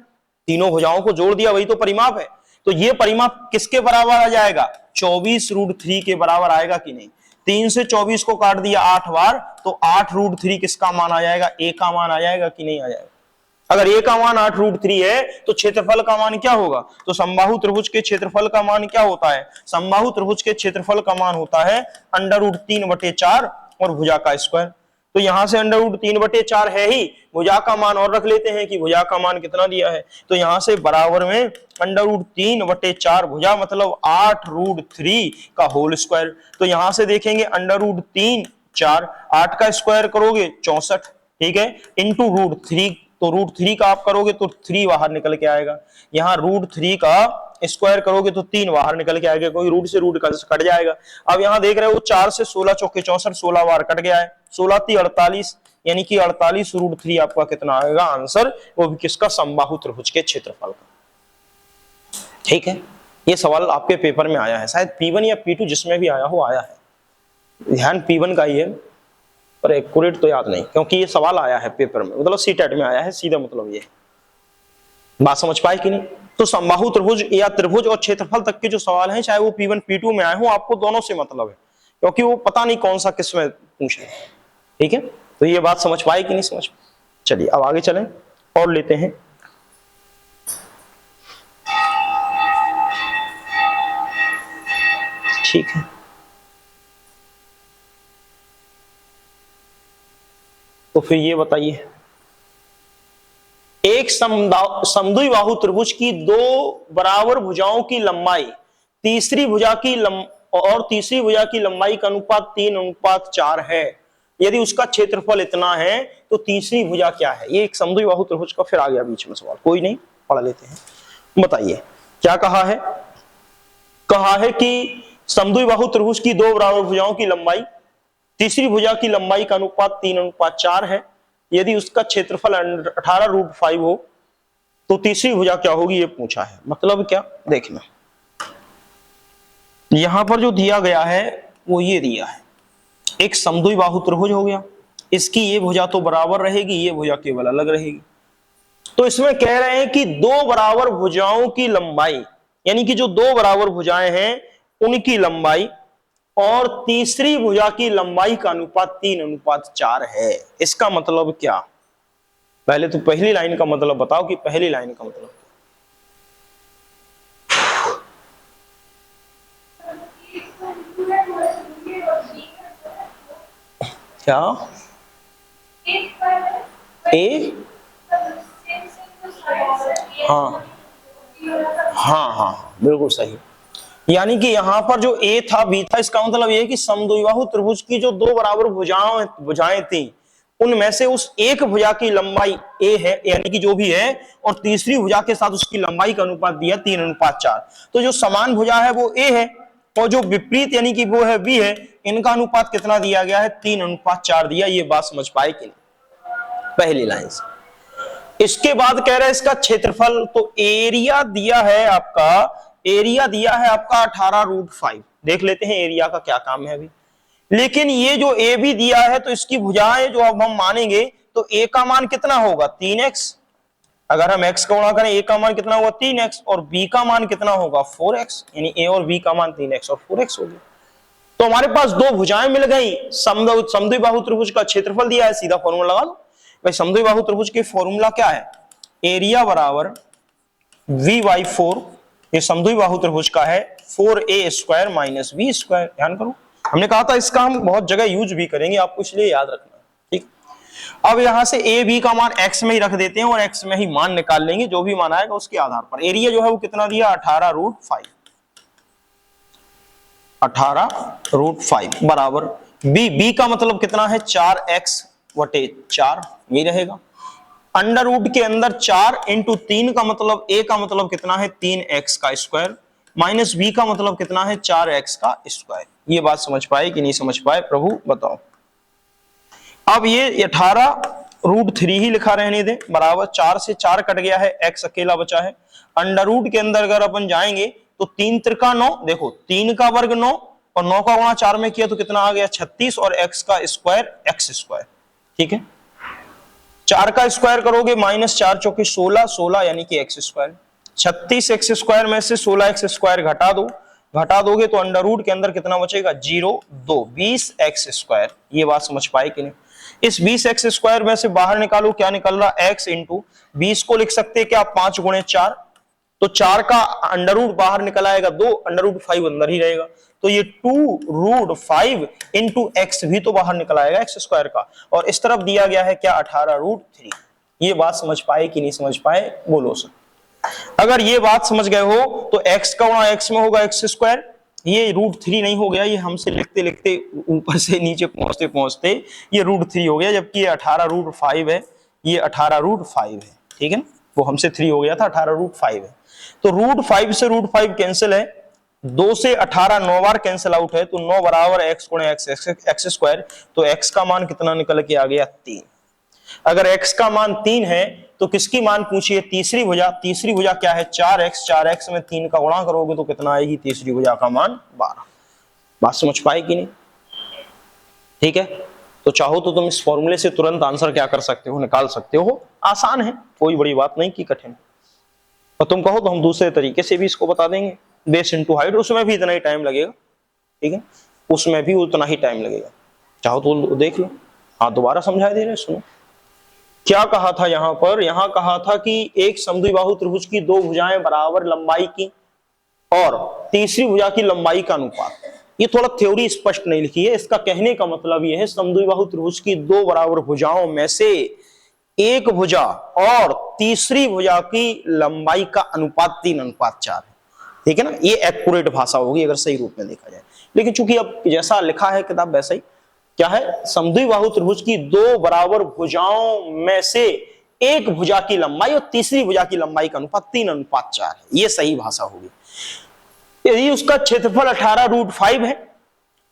तीनों भुजाओं को जोड़ दिया, वही तो परिमाप है। तो ये परिमाप किसके बराबर आ जाएगा? 24√3 के बराबर आएगा कि नहीं? 3 से 24 को काट दिया 8 बार, तो 8√3 किसका मान आ जाएगा? ए का मान आ जाएगा कि नहीं आ जाएगा? अगर ए का मान 8√3 है तो क्षेत्रफल का मान क्या होगा? तो समबाहु त्रिभुज के क्षेत्रफल का मान क्या होता है? समबाहु त्रिभुज के क्षेत्रफल का मान होता है √3/4 और भुजा का स्क्वायर। तो यहां से √3/4 है ही, भुजा का मान और रख लेते हैं कि भुजा का मान कितना दिया है। तो यहां से बराबर में √3/4 भुजा मतलब 8√3 का होल स्क्वायर। तो यहां से देखेंगे √3 4, 8 का स्क्वायर करोगे 64, ठीक है, इंटू √3, तो √3 का आप करोगे तो 3 बाहर निकल के आएगा। यहाँ √3 का स्क्वायर करोगे तो 3 बाहर निकल के आएगा, कोई रूट से रूट कट जाएगा। अब यहाँ देख रहे हो 4 से 16 चौके 64, 16 बार कट गया है, 16 × 48, यानी कि 48√3 आपका कितना आएगा आंसर, वो भी किसका? समबाहु त्रिभुज के क्षेत्रफल का। ठीक है, ये सवाल आपके पेपर में आया है, शायद P1 या P2 जिसमें भी आया हो आया है, ध्यान P1 का ही है, पर एक्यूरेट तो याद नहीं, क्योंकि ये सवाल आया है पेपर में, मतलब सीटेट में आया है, सीधा मतलब ये। बात समझ पाए कि नहीं? तो समबाहु त्रिभुज या त्रिभुज और क्षेत्रफल तक के जो सवाल हैं, चाहे वो P1 P2 में आए हो, आपको दोनों से मतलब है, क्योंकि वो पता नहीं कौन सा किस में पूछे। ठीक है, तो ये बात समझ पाए कि नहीं समझ? चलिए अब आगे चलें और लेते हैं। ठीक है, तो फिर ये बताइए, एक समद्विबाहु त्रिभुज की दो बराबर भुजाओं की लंबाई तीसरी भुजा की लंबाई का अनुपात 3:4 है। यदि उसका क्षेत्रफल इतना है तो तीसरी भुजा क्या है? ये एक समद्विबाहु त्रिभुज का फिर आ गया बीच में सवाल, कोई नहीं, पढ़ लेते हैं। बताइए क्या कहा है? कहा है कि समद्विबाहु त्रिभुज की दो बराबर भुजाओं की लंबाई तीसरी भुजा की लंबाई का अनुपात 3:4 है। यदि उसका क्षेत्रफल 18√5 हो तो तीसरी भुजा क्या होगी, ये पूछा है। मतलब क्या? देखना, यहां पर जो दिया गया है वो ये दिया है, एक समद्विबाहु त्रिभुज हो गया, इसकी ये भुजा तो बराबर रहेगी, ये भुजा केवल अलग रहेगी। तो इसमें कह रहे हैं कि दो बराबर भुजाओं की लंबाई, यानी कि जो दो बराबर भुजाएं हैं उनकी लंबाई और तीसरी भुजा की लंबाई का अनुपात 3:4 है। इसका मतलब क्या? पहले तो पहली लाइन का मतलब बताओ कि पहली लाइन का मतलब क्या? ए हाँ हाँ हाँ बिल्कुल सही। यानी कि यहां पर जो ए था बी था, इसका मतलब यह है कि समद्विबाहु त्रिभुज की जो दो बराबर भुजाएं थी उनमें से उस एक भुजा की लंबाई ए है, यानी कि जो भी है, और तीसरी भुजा के साथ उसकी लंबाई का अनुपात दिया 3:4। तो जो समान भुजा है वो ए है और जो विपरीत यानी कि वो है बी है, इनका अनुपात कितना दिया गया है? 3:4 दिया। ये बात समझ पाए कि नहीं? पहली लाइन से। इसके बाद कह रहे हैं इसका क्षेत्रफल, तो एरिया दिया है आपका, एरिया दिया है आपका 18√5। देख लेते हैं एरिया का क्या काम है अभी। लेकिन ये जो ए भी दिया है तो इसकी भुजाएं जो अब हम मानेंगे तो ए का मान कितना होगा? 3x। अगर हम x का गुणा करें, ए का मान कितना होगा? 3x, और b का मान कितना होगा? 4x, यानी a और b का मान 3x और 4x हो गया। तो हमारे पास दो भुजाएं मिल गई। समद्विबाहु त्रिभुज का क्षेत्रफल दिया है, सीधा फॉर्मूला लगा दो भाई। समद्विबाहु त्रिभुज के फॉर्मूला क्या है? एरिया बराबर v/4, ये समद्विबाहु त्रिभुज का है, 4a² - b²। ध्यान करो, हमने कहा था इसका हम बहुत जगह यूज भी करेंगे, आपको इसलिए याद रखना। ठीक, अब यहां से a b का मान x में ही रख देते हैं और x में ही मान निकाल लेंगे, जो भी मान आएगा उसके आधार पर। एरिया जो है वो कितना दिया? 18√5, 18√5 बराबर b का मतलब कितना है? 4x/4, यही रहेगा। अंडर रूट के अंदर 4 × 3 का मतलब a का मतलब कितना है? 3x का स्क्वायर, माइनस b का मतलब कितना है? 4x का स्क्वायर। ये बात समझ पाए कि नहीं समझ पाए प्रभु बताओ। अब ये 18√3 ही लिखा रहने दे, बराबर 4 से 4 कट गया है, x अकेला बचा है। अंडर रूट के अंदर अगर अपन जाएंगे तो 3 त्रिका 9, देखो 3 का वर्ग 9 और 9 का गुणा 4 में किया तो कितना आ गया? 36, और x का स्क्वायर x²। ठीक है, 4 का स्क्वायर करोगे माइनस 4 चौके 16, 16 यानी कि एक्स स्क्वायर। 36 एक्स स्क्वायर में से 16 एक्स स्क्वायर घटा दो, घटा दोगे तो अंडर रूट के अंदर कितना बचेगा 0, 2, 20 एक्स स्क्वायर। ये बात समझ पाए कि नहीं? इस 20 एक्स स्क्वायर में से बाहर निकालो, क्या निकल रहा x इंटू 20 को लिख सकते हैं क्या 5 गुणे 4, तो 4 का अंडर रूट बाहर निकल आएगा 2, अंडर रूट 5 अंदर ही रहेगा, तो ये 2 रूट 5 इंटू एक्स भी तो बाहर निकल आएगा एक्स स्क्वायर का, और इस तरफ दिया गया है क्या 18 रूट 3। ये बात समझ पाए कि नहीं समझ पाए, बोलो सर। अगर ये बात समझ गए हो तो x का गुणा x में होगा एक्स स्क्वायर, ये रूट 3 नहीं हो गया, ये हमसे लिखते लिखते ऊपर से नीचे पहुंचते पहुंचते ये रूट 3 हो गया, जबकि ये 18 रूट 5 है, ये 18 रूट 5 है, ठीक है ना, वो हमसे 3 हो गया था, 18 रूट 5 है। तो रूट 5 से रूट 5 कैंसिल है, 2 से 18 9 बार कैंसिल आउट है, तो 9 बराबर x गुणे एक्स स्क्वायर, तो x का मान कितना निकल के आ गया 3। अगर x का मान 3 है तो किसकी मान पूछिए, तीसरी भुजा। तीसरी भुजा क्या है 4x, 4x में 3 का गुणा करोगे तो कितना आएगी तीसरी भुजा का मान 12। बात समझ पाए कि नहीं? ठीक है, तो चाहो तो तुम इस फॉर्मूले से तुरंत आंसर क्या कर सकते हो, निकाल सकते हो, आसान है, कोई बड़ी बात नहीं की कठिन। और तुम कहो तो हम दूसरे तरीके से भी इसको बता देंगे, बेस इंटू हाइट, उसमें भी इतना ही टाइम लगेगा, ठीक है, उसमें भी उतना ही टाइम लगेगा, चाहो तो देख लो। हाँ दोबारा समझा दे रहे, सुनो क्या कहा था यहां पर। यहां कहा था कि एक समद्विबाहु त्रिभुज की दो भुजाएं बराबर लंबाई की और तीसरी भुजा की लंबाई का अनुपात। ये थोड़ा थ्योरी स्पष्ट नहीं लिखी है, इसका कहने का मतलब यह है समद्विबाहु त्रिभुज की दो बराबर भुजाओं में से एक भुजा और तीसरी भुजा की लंबाई का अनुपात 3:4 है, ठीक है ना। ये एक्यूरेट भाषा होगी अगर सही रूप में देखा जाए, लेकिन चूंकि अब जैसा लिखा है किताब वैसा ही क्या है, समद्विबाहु त्रिभुज की दो बराबर भुजाओं में से एक भुजा की लंबाई और तीसरी भुजा की लंबाई का अनुपात 3:4 है, ये सही भाषा होगी। यदि उसका क्षेत्रफल 18 रूट 5 है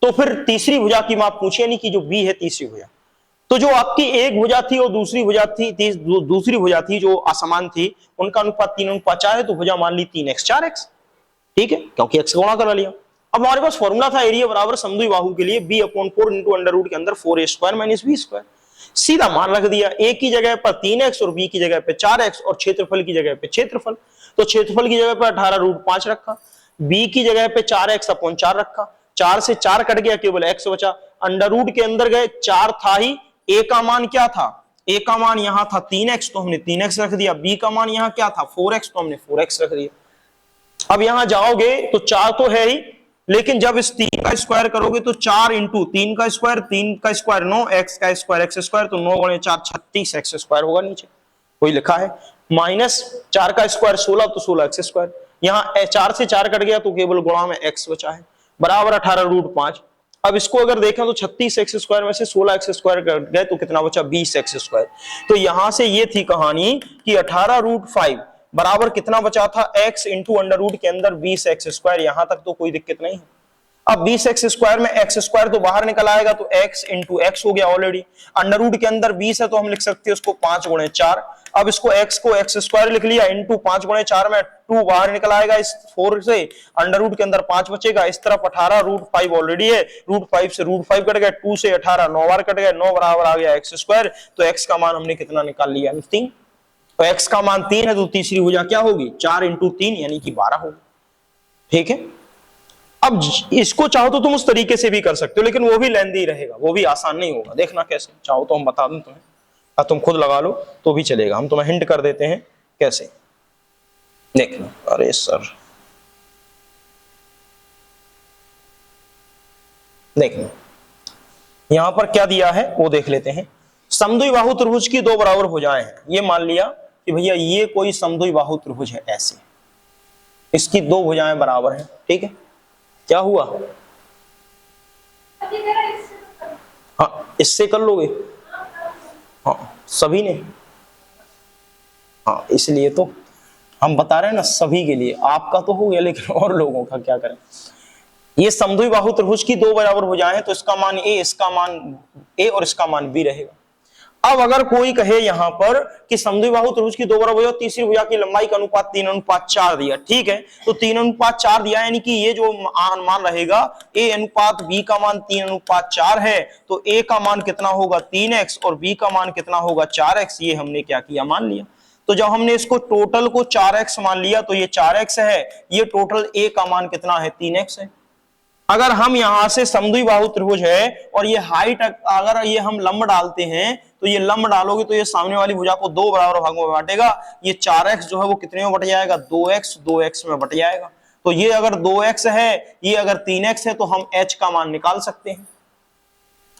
तो फिर तीसरी भुजा की माप पूछे, यानी कि जो बी है तीसरी भुजा, तो जो आपकी एक भुजा थी और दूसरी भुजा थी जो असमान थी, उनका अनुपात 3:4 है, तो भुजा मान ली 3x 4x, ठीक है, क्योंकि x गुणा करा लिया। अब हमारे पास फॉर्मूला था एरिया बराबर समद्विबाहु के लिए b/4 इंटू अंडर रूट के अंदर 4a² माइनस b², सीधा मान रख दिया, a की जगह पर 3x और b की जगह पे 4x और क्षेत्रफल की जगह पे क्षेत्रफल, तो क्षेत्रफल की जगह पे 18 रूट 5 रखा, b की जगह पे 4x/4 रखा, 4 से 4 कट गया, केवल x बचा, अंडर रूट के अंदर गए 4 था ही, a का मान क्या था, a का मान यहां था 3x तो हमने 3x रख दिया, b का मान यहां क्या था 4x तो हमने 4x रख दिया। अब यहां जाओगे तो 4 तो है ही, लेकिन जब इस 3 का स्क्वायर करोगे तो 4 इंटू 3 का स्क्वायर 9, x का स्क्वायर x स्क्वायर, तो 9 गुणे 4 36 x स्क्वायर होगा, नीचे कोई लिखा है, माइनस 4 का स्क्वायर 16 तो 16 x स्क्वायर, यहाँ 4 से 4 कट गया तो केवल गुणा में x बचा है, बराबर 18 रूट 5। अब इसको अगर देखें तो 36 x स्क्वायर में से 16 x स्क्वायर कट गए तो कितना बचा 20 x स्क्वायर। तो यहां से ये थी कहानी कि 18 रूट 5 बराबर कितना बचा था x इंटू अंडर रूट के अंदर 20 x स्क्वायर, यहां तक तो कोई दिक्कत नहीं है। अब 20 x स्क्वायर में x स्क्वायर तो बाहर निकल आएगा, तो x इंटू एक्स हो गया ऑलरेडी, अंडर रूट के अंदर 20 है तो हम लिख सकते हैं उसको 5 गुणे 4। अब इसको x को x स्क्वायर लिख लिया, इंटू 5 गुणे 4 में 2 बाहर निकल आएगा इस 4 से, अंडर रूट के अंदर 5 बचेगा, इस तरफ 18 रूट 5 ऑलरेडी है, रूट 5 से रूट 5 कट गया, 2 से 18 9 बार कट गया, 9 बराबर आ गया x स्क्वायर, तो x का मान हमने कितना निकाल लिया 3, तो x का मान 3 है तो तीसरी भुजा क्या होगी 4 इंटू 3 यानी कि 12 होगी, ठीक है। अब इसको चाहो तो तुम उस तरीके से भी कर सकते हो, लेकिन वो भी लेंदी रहेगा, वो भी आसान नहीं होगा, देखना कैसे, चाहो तो हम बता दें तुम्हें, तुम खुद लगा लो तो भी चलेगा, हम तुम्हें हिंट कर देते हैं कैसे, देखना। अरे सर देखना यहां पर क्या दिया है वो देख लेते हैं। समद्विबाहु त्रिभुज की दो बराबर भुजाएं हैं, ये मान लिया कि भैया ये कोई समद्विबाहु त्रिभुज है, ऐसे इसकी दो भुजाएं बराबर हैं, ठीक है। क्या हुआ, हाँ इससे कर लोगे, हाँ सभी ने, हाँ इसलिए तो हम बता रहे हैं ना सभी के लिए, आपका तो हो गया लेकिन और लोगों का क्या करें। ये समद्विबाहु त्रिभुज की दो बराबर भुजाएं हैं, तो इसका मान a, इसका मान a और इसका मान b रहेगा। अब अगर कोई कहे यहां पर कि समद्विबाहु त्रिभुज की दो बराबर भुजा तीसरी भुजा की लंबाई का अनुपात 3:4 दिया, ठीक है, तो 3:4 दिया, यानी कि ये जो मान रहेगा a अनुपात b का मान 3:4 है, तो a का मान कितना होगा 3x और b का मान कितना होगा 4x। ये हमने क्या किया, मान लिया। तो जब हमने इसको टोटल को 4x मान लिया तो ये 4x है, ये टोटल a का मान कितना है 3x है। अगर हम यहां से समद्विबाहु त्रिभुज है और ये हाइट, अगर ये हम लंब डालते हैं तो ये लंब डालोगे तो ये सामने वाली भुजा को दो बराबर भागों में बांटेगा। ये 4x जो है वो कितने में बट जाएगा, 2x में बट जाएगा। तो ये अगर 2x है, ये अगर 3x है, तो हम h का मान निकाल सकते हैं,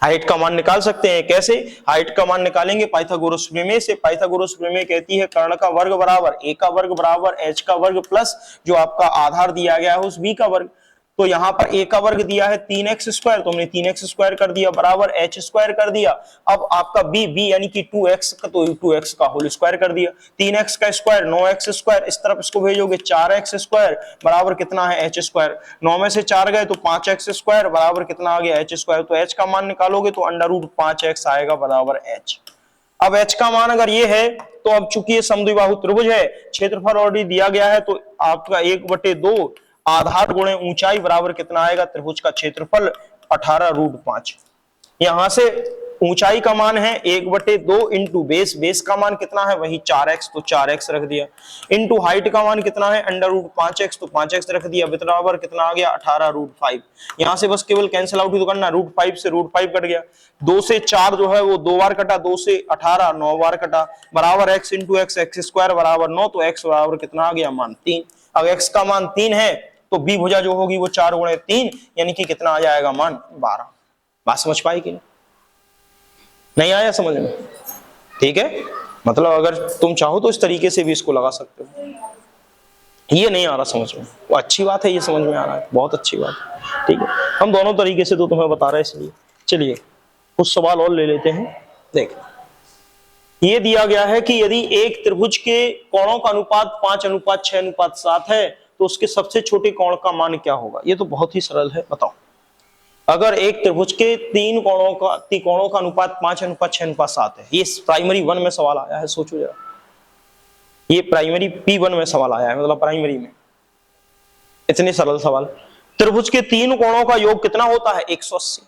हाइट का मान निकाल सकते हैं। कैसे हाइट का मान निकालेंगे, पाइथागोरस प्रमेय से। पाइथागोरस प्रमेय कहती है कर्ण का वर्ग बराबर a का वर्ग बराबर h का वर्ग प्लस जो आपका आधार दिया गया है उस b का वर्ग। तो यहाँ पर a का वर्ग दिया है 3x स्क्वायर, तो हमने 3x स्क्वायर कर दिया बराबर h स्क्वायर कर दिया। अब आपका b यानी कि 2x का, तो 2x का होल स्क्वायर कर दिया। 3x का स्क्वायर 9x स्क्वायर, इस तरफ इसको भेजोगे 4x स्क्वायर बराबर कितना है h स्क्वायर। 9 में से 4 गए तो 5x स्क्वायर बराबर कितना आ गया h स्क्वायर। तो h का मान निकालोगे तो √5x आएगा बराबर h। अब h का मान अगर ये है तो अब चूंकि ये समद्विबाहु त्रिभुज है, क्षेत्रफल ऑलरेडी दिया गया है, तो आपका 1/2 आधार गुणे ऊंचाई बराबर कितना आएगा, त्रिभुज का क्षेत्रफल 18√5। यहां से ऊंचाई का मान है 1/2 इंटू बेस का मान कितना है वही 4x, तो 4x रख दिया, इंटू हाइट का मान कितना है √5x, तो 5x रख दिया, बराबर कितना आ गया 18√5। यहां से बस केवल कैंसिल आउट ही तो करना, √5 से √5 कट गया, 2 से 4 जो है वो 2 बार कटा, 2 से 18 9 बार कटा, बराबर x into x, x square बराबर 9, तो x बराबर कितना आ गया मान 3। अब x का मान 3 है तो b भुजा जो होगी वो 4 गुणे 3 यानी कि कितना आ जाएगा मान 12। बात समझ पाई कि नहीं आया समझ में? ठीक है, मतलब अगर तुम चाहो तो इस तरीके से भी इसको लगा सकते हो। ये नहीं आ रहा समझ में, वो अच्छी बात है, ये समझ में आ रहा है, बहुत अच्छी बात है। ठीक है, हम दोनों तरीके से तो तुम्हें बता रहे हैं, इसलिए चलिए कुछ सवाल और ले लेते हैं। देख, ये दिया गया है कि यदि एक त्रिभुज के कोणों का अनुपात 5:6:7 है तो उसके सबसे छोटे कोण का मान क्या होगा। ये तो बहुत ही सरल है, बताओ। अगर एक त्रिभुज के तीन कोणों का अनुपात 5:6:7 है, ये प्राइमरी 1 में सवाल आया है, सोचो जरा, ये प्राइमरी P1 में सवाल आया है, मतलब प्राइमरी में इतने सरल सवाल। त्रिभुज के तीन कोणों का योग कितना होता है 180।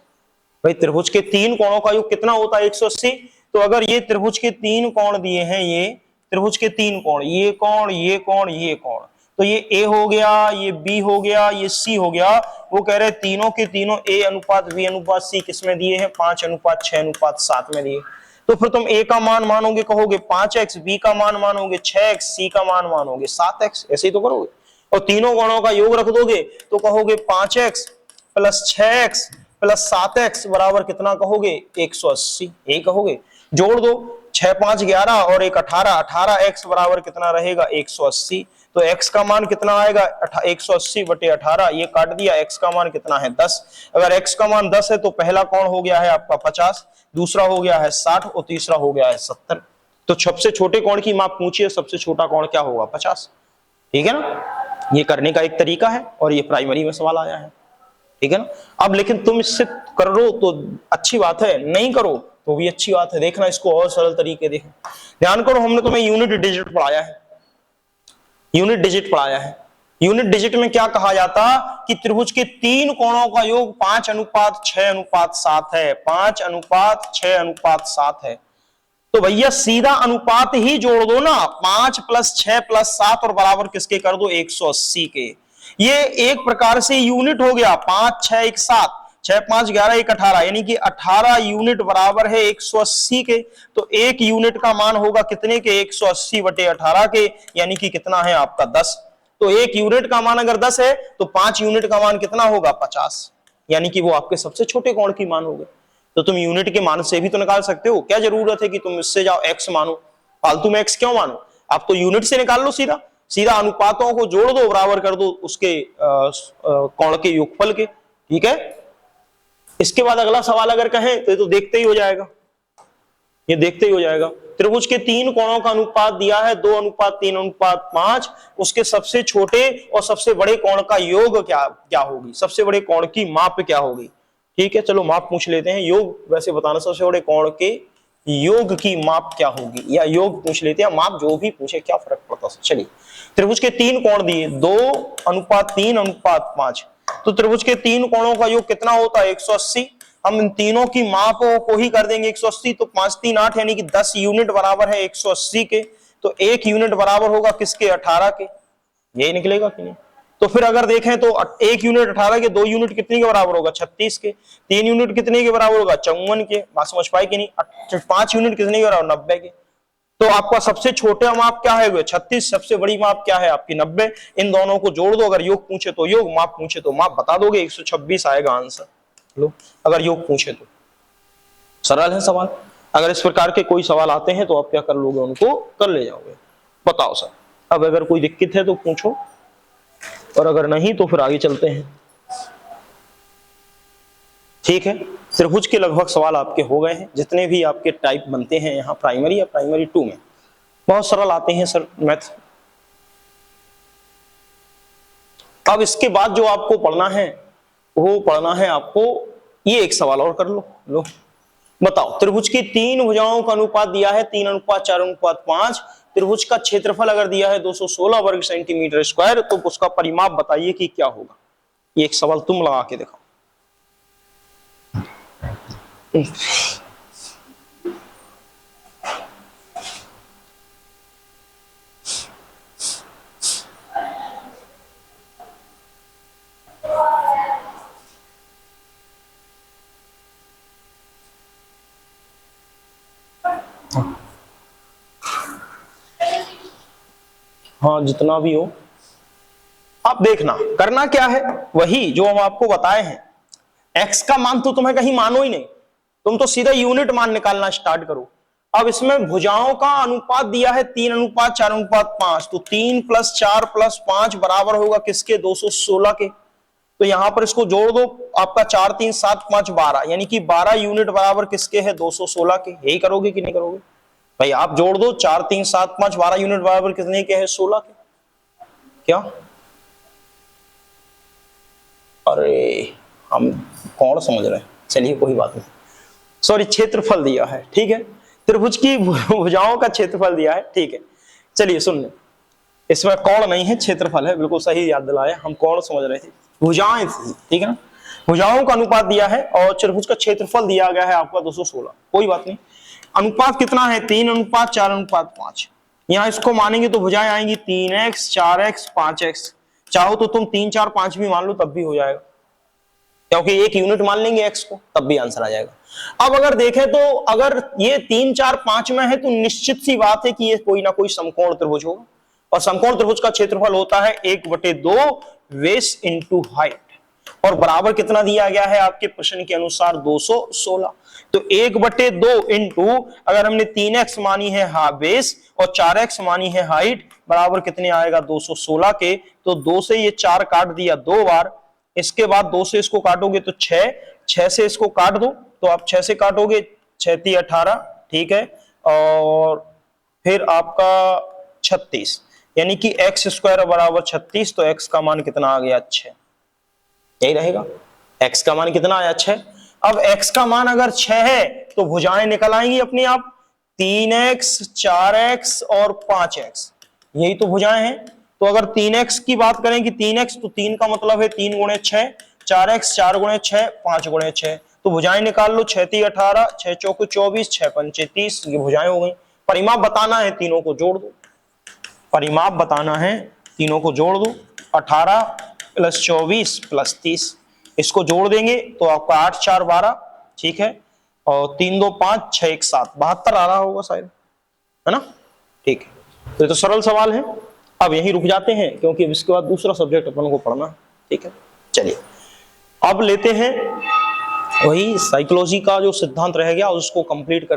भाई त्रिभुज के तीन कोणों का योग कितना होता है 180। तो अगर ये त्रिभुज के तीन कोण दिए हैं, ये त्रिभुज के तीन कोण, ये कोण, ये कोण, ये कोण, तो ये A हो गया, ये B हो गया, ये C हो गया। वो कह रहे तीनों के तीनों A अनुपात B अनुपात C किसमें दिए हैं 5:6:7 में दिए। तो फिर तुम A का मान मानोगे कहोगे 5x, B का मान मानोगे 6x, C का मान मानोगे 7x, ऐसे ही तो करोगे। और तीनों कोणों का योग रख दोगे तो कहोगे 5x plus 6x plus 7x बराबर कितना कहोगे 180, यही कहोगे। जोड़ दो, 6 5 11 और 1 18, 18x बराबर कितना रहेगा 180। तो x का मान कितना आएगा 180/18, ये काट दिया, x का मान कितना है 10। अगर x का मान 10 है तो पहला कोण हो गया है आपका 50, दूसरा हो गया है 60 और तीसरा हो गया है 70। तो सबसे छोटे कोण की माप पूछिए, सबसे छोटा कोण क्या होगा 50। ठीक है ना, ये करने का एक तरीका है और ये प्राइमरी में सवाल आया है। ठीक है ना। अब लेकिन तुम इससे कर लो तो अच्छी बात है, नहीं करो तो भी अच्छी बात है। देखना इसको और सरल तरीके देखो, ध्यान करो। हमने तुम्हें यूनिट डिजिट पढ़ाया है, यूनिट डिजिट पढ़ाया है। यूनिट डिजिट में क्या कहा जाता कि त्रिभुज के तीन कोणों का योग 5:6:7 है, 5:6:7 है। तो भैया सीधा अनुपात ही जोड़ दो ना, 5 + 6 + 7 और बराबर किसके कर दो 180 के। ये एक प्रकार से यूनिट हो गया, 5 6 1 7, 6 5 11 1 18, यानी कि 18 यूनिट बराबर है 180 के। तो एक यूनिट का मान होगा कितने के 180/18 के, यानी कि कितना है आपका 10। तो एक यूनिट का मान अगर 10 है तो 5 यूनिट का मान कितना होगा 50, यानी कि वो आपके सबसे छोटे कोण की मान हो गए। तो तुम यूनिट के मान से भी तो निकाल सकते हो, क्या जरूरत है कि तुम इससे जाओ x मानो, फालतू में x क्यों मानो। आप तो यूनिट से निकाल लो, सीधा सीधा अनुपातों को जोड़ दो, बराबर कर दो उसके कोण के योगफल के। ठीक है, इसके बाद अगला सवाल अगर कहें तो ये तो देखते ही हो जाएगा, ये देखते ही हो जाएगा। त्रिभुज के तीन कोणों का अनुपात दिया है 2:3:5, उसके सबसे छोटे और सबसे बड़े कोण का योग क्या होगी, सबसे बड़े कोण की माप क्या होगी। ठीक है, चलो माप पूछ लेते हैं। योग वैसे बताना, सबसे बड़े कोण के योग की माप क्या होगी, या योग पूछ लेते हैं, माप जो भी पूछे क्या फर्क पड़ता है। चलिए, त्रिभुज के 3 कोण दिए, 2:3:5, तो त्रिभुज के 3 कोणों का योग कितना होता है 180। हम इन तीनों की मापों को ही कर देंगे 180, तो 5 3 8 यानी कि 10 यूनिट बराबर है 180 के, तो 1 यूनिट बराबर होगा किसके 18 के, यही निकलेगा कि नहीं। तो फिर अगर देखें तो 1 यूनिट 18 के, 2 यूनिट कितने के बराबर होगा 36 के, 3 यूनिट कितने के बराबर होगा 54 के, बात समझ पाए कि नहीं। 5 यूनिट कितने के बराबर 90 के। तो आपका सबसे छोटा माप क्या है 36, सबसे बड़ी माप क्या है आपकी 90। इन दोनों को जोड़ दो, अगर योग पूछे तो योग, माप पूछे तो माप, बता दोगे 126 आएगा आंसर। लो, अगर योग पूछे तो सरल है सवाल। अगर इस प्रकार के कोई सवाल आते हैं तो आप क्या कर लोगे, उनको कर ले जाओगे। बताओ सर, अब अगर कोई दिक्कत है तो पूछो, और अगर नहीं तो फिर आगे चलते हैं। ठीक है, त्रिभुज के लगभग सवाल आपके हो गए हैं, जितने भी आपके टाइप बनते हैं यहाँ प्राइमरी या प्राइमरी 2 में, बहुत सरल आते हैं सर मैथ। अब इसके बाद जो आपको पढ़ना है वो पढ़ना है आपको, ये एक सवाल और कर लो। बताओ, त्रिभुज की 3 भुजाओं का अनुपात दिया है 3:4:5। त्रिभुज का क्षेत्रफल अगर दिया है 216 वर्ग सेंटीमीटर स्क्वायर, तो उसका परिमाप बताइए कि क्या होगा। ये एक सवाल तुम लगा के दिखाओ। हाँ, जितना भी हो आप देखना, करना क्या है वही जो हम आपको बताए हैं। एक्स का मान तो तुम्हें कहीं मानो ही नहीं, तुम तो सीधा यूनिट मान निकालना स्टार्ट करो। अब इसमें भुजाओं का अनुपात दिया है 3:4:5, तो 3 + 4 + 5 बराबर होगा किसके 216 के। तो यहां पर इसको जोड़ दो, आपका 4 3 7 5 12, यानी कि 12 यूनिट बराबर किसके है 216 के। यही करोगे कि नहीं करोगे भाई, आप जोड़ दो, 4 3 7 5 12 यूनिट बराबर कितने के है 16 के। क्या अरे हम कौन समझ रहे हैं, चलिए कोई बात नहीं, सॉरी क्षेत्रफल दिया है, ठीक है, त्रिभुज की भुजाओं का क्षेत्रफल दिया है, ठीक है। चलिए सुन ले, इसमें कोण नहीं है क्षेत्रफल है, बिल्कुल सही याद दिलाया, हम कोण समझ रहे थे, भुजाएं थी, ठीक है ना। भुजाओं का अनुपात दिया है और त्रिभुज का क्षेत्रफल दिया गया है आपका 216, कोई बात नहीं। अनुपात कितना है 3:4:5। यहां इसको मानेंगे तो भुजाएं आएंगी 3x 4x 5x, चाहो तो तुम 3 4 5 भी मान लो तब भी हो जाएगा, क्योंकि 1 यूनिट मान लेंगे x को, तब भी आंसर आ जाएगा। अब अगर देखें तो अगर ये 3 4 5 में है तो निश्चित सी बात है कि ये कोई ना कोई समकोण त्रिभुज होगा, और समकोण त्रिभुज का क्षेत्रफल होता है 1/2 बेस इंटू हाइट, और बराबर कितना दिया गया है आपके प्रश्न के अनुसार 216। तो 1/2 इंटू, अगर हमने 3x मानी है बेस और 4x मानी है हाइट, बराबर कितने आएगा 216 के। तो 2 से ये 4 काट दिया 2 बार, इसके बाद 2 से इसको काटोगे तो 6, 6 से इसको काट दो, तो आप 6 से काटोगे 6 3 18, ठीक है, और फिर आपका 36, यानी कि x² बराबर 36, तो x का मान कितना आ गया 6, यही रहेगा। x का मान कितना आया 6। अब x का मान अगर 6 है तो भुजाएं निकल आएंगी अपने आप, 3x 4x और 5x, यही तो भुजाएं हैं। तो अगर 3x की बात करें कि 3x, तो 3 का मतलब है 3 × 6, 4x 4 × 6 5 × 6, तो भुजाएं निकाल लो, 6 3 18, 6 4 24, 6 5 30, ये भुजाएं हो गई। परिमाप बताना है, तीनों को जोड़ दो, परिमाप बताना है, तीनों को जोड़ दो, 18 + 24 + 30, इसको जोड़ देंगे तो आपका 8 4 12, ठीक है, और 3 2 5 6 1 7, 72 आ रहा होगा शायद, है ना, ठीक है। तो ये तो सरल सवाल है। अब यहीं रुक जाते हैं क्योंकि अब इसके बाद दूसरा सब्जेक्ट अपन को पढ़ना है, ठीक है। चलिए अब लेते हैं वही साइकोलॉजी का जो सिद्धांत रह गया उसको कंप्लीट करके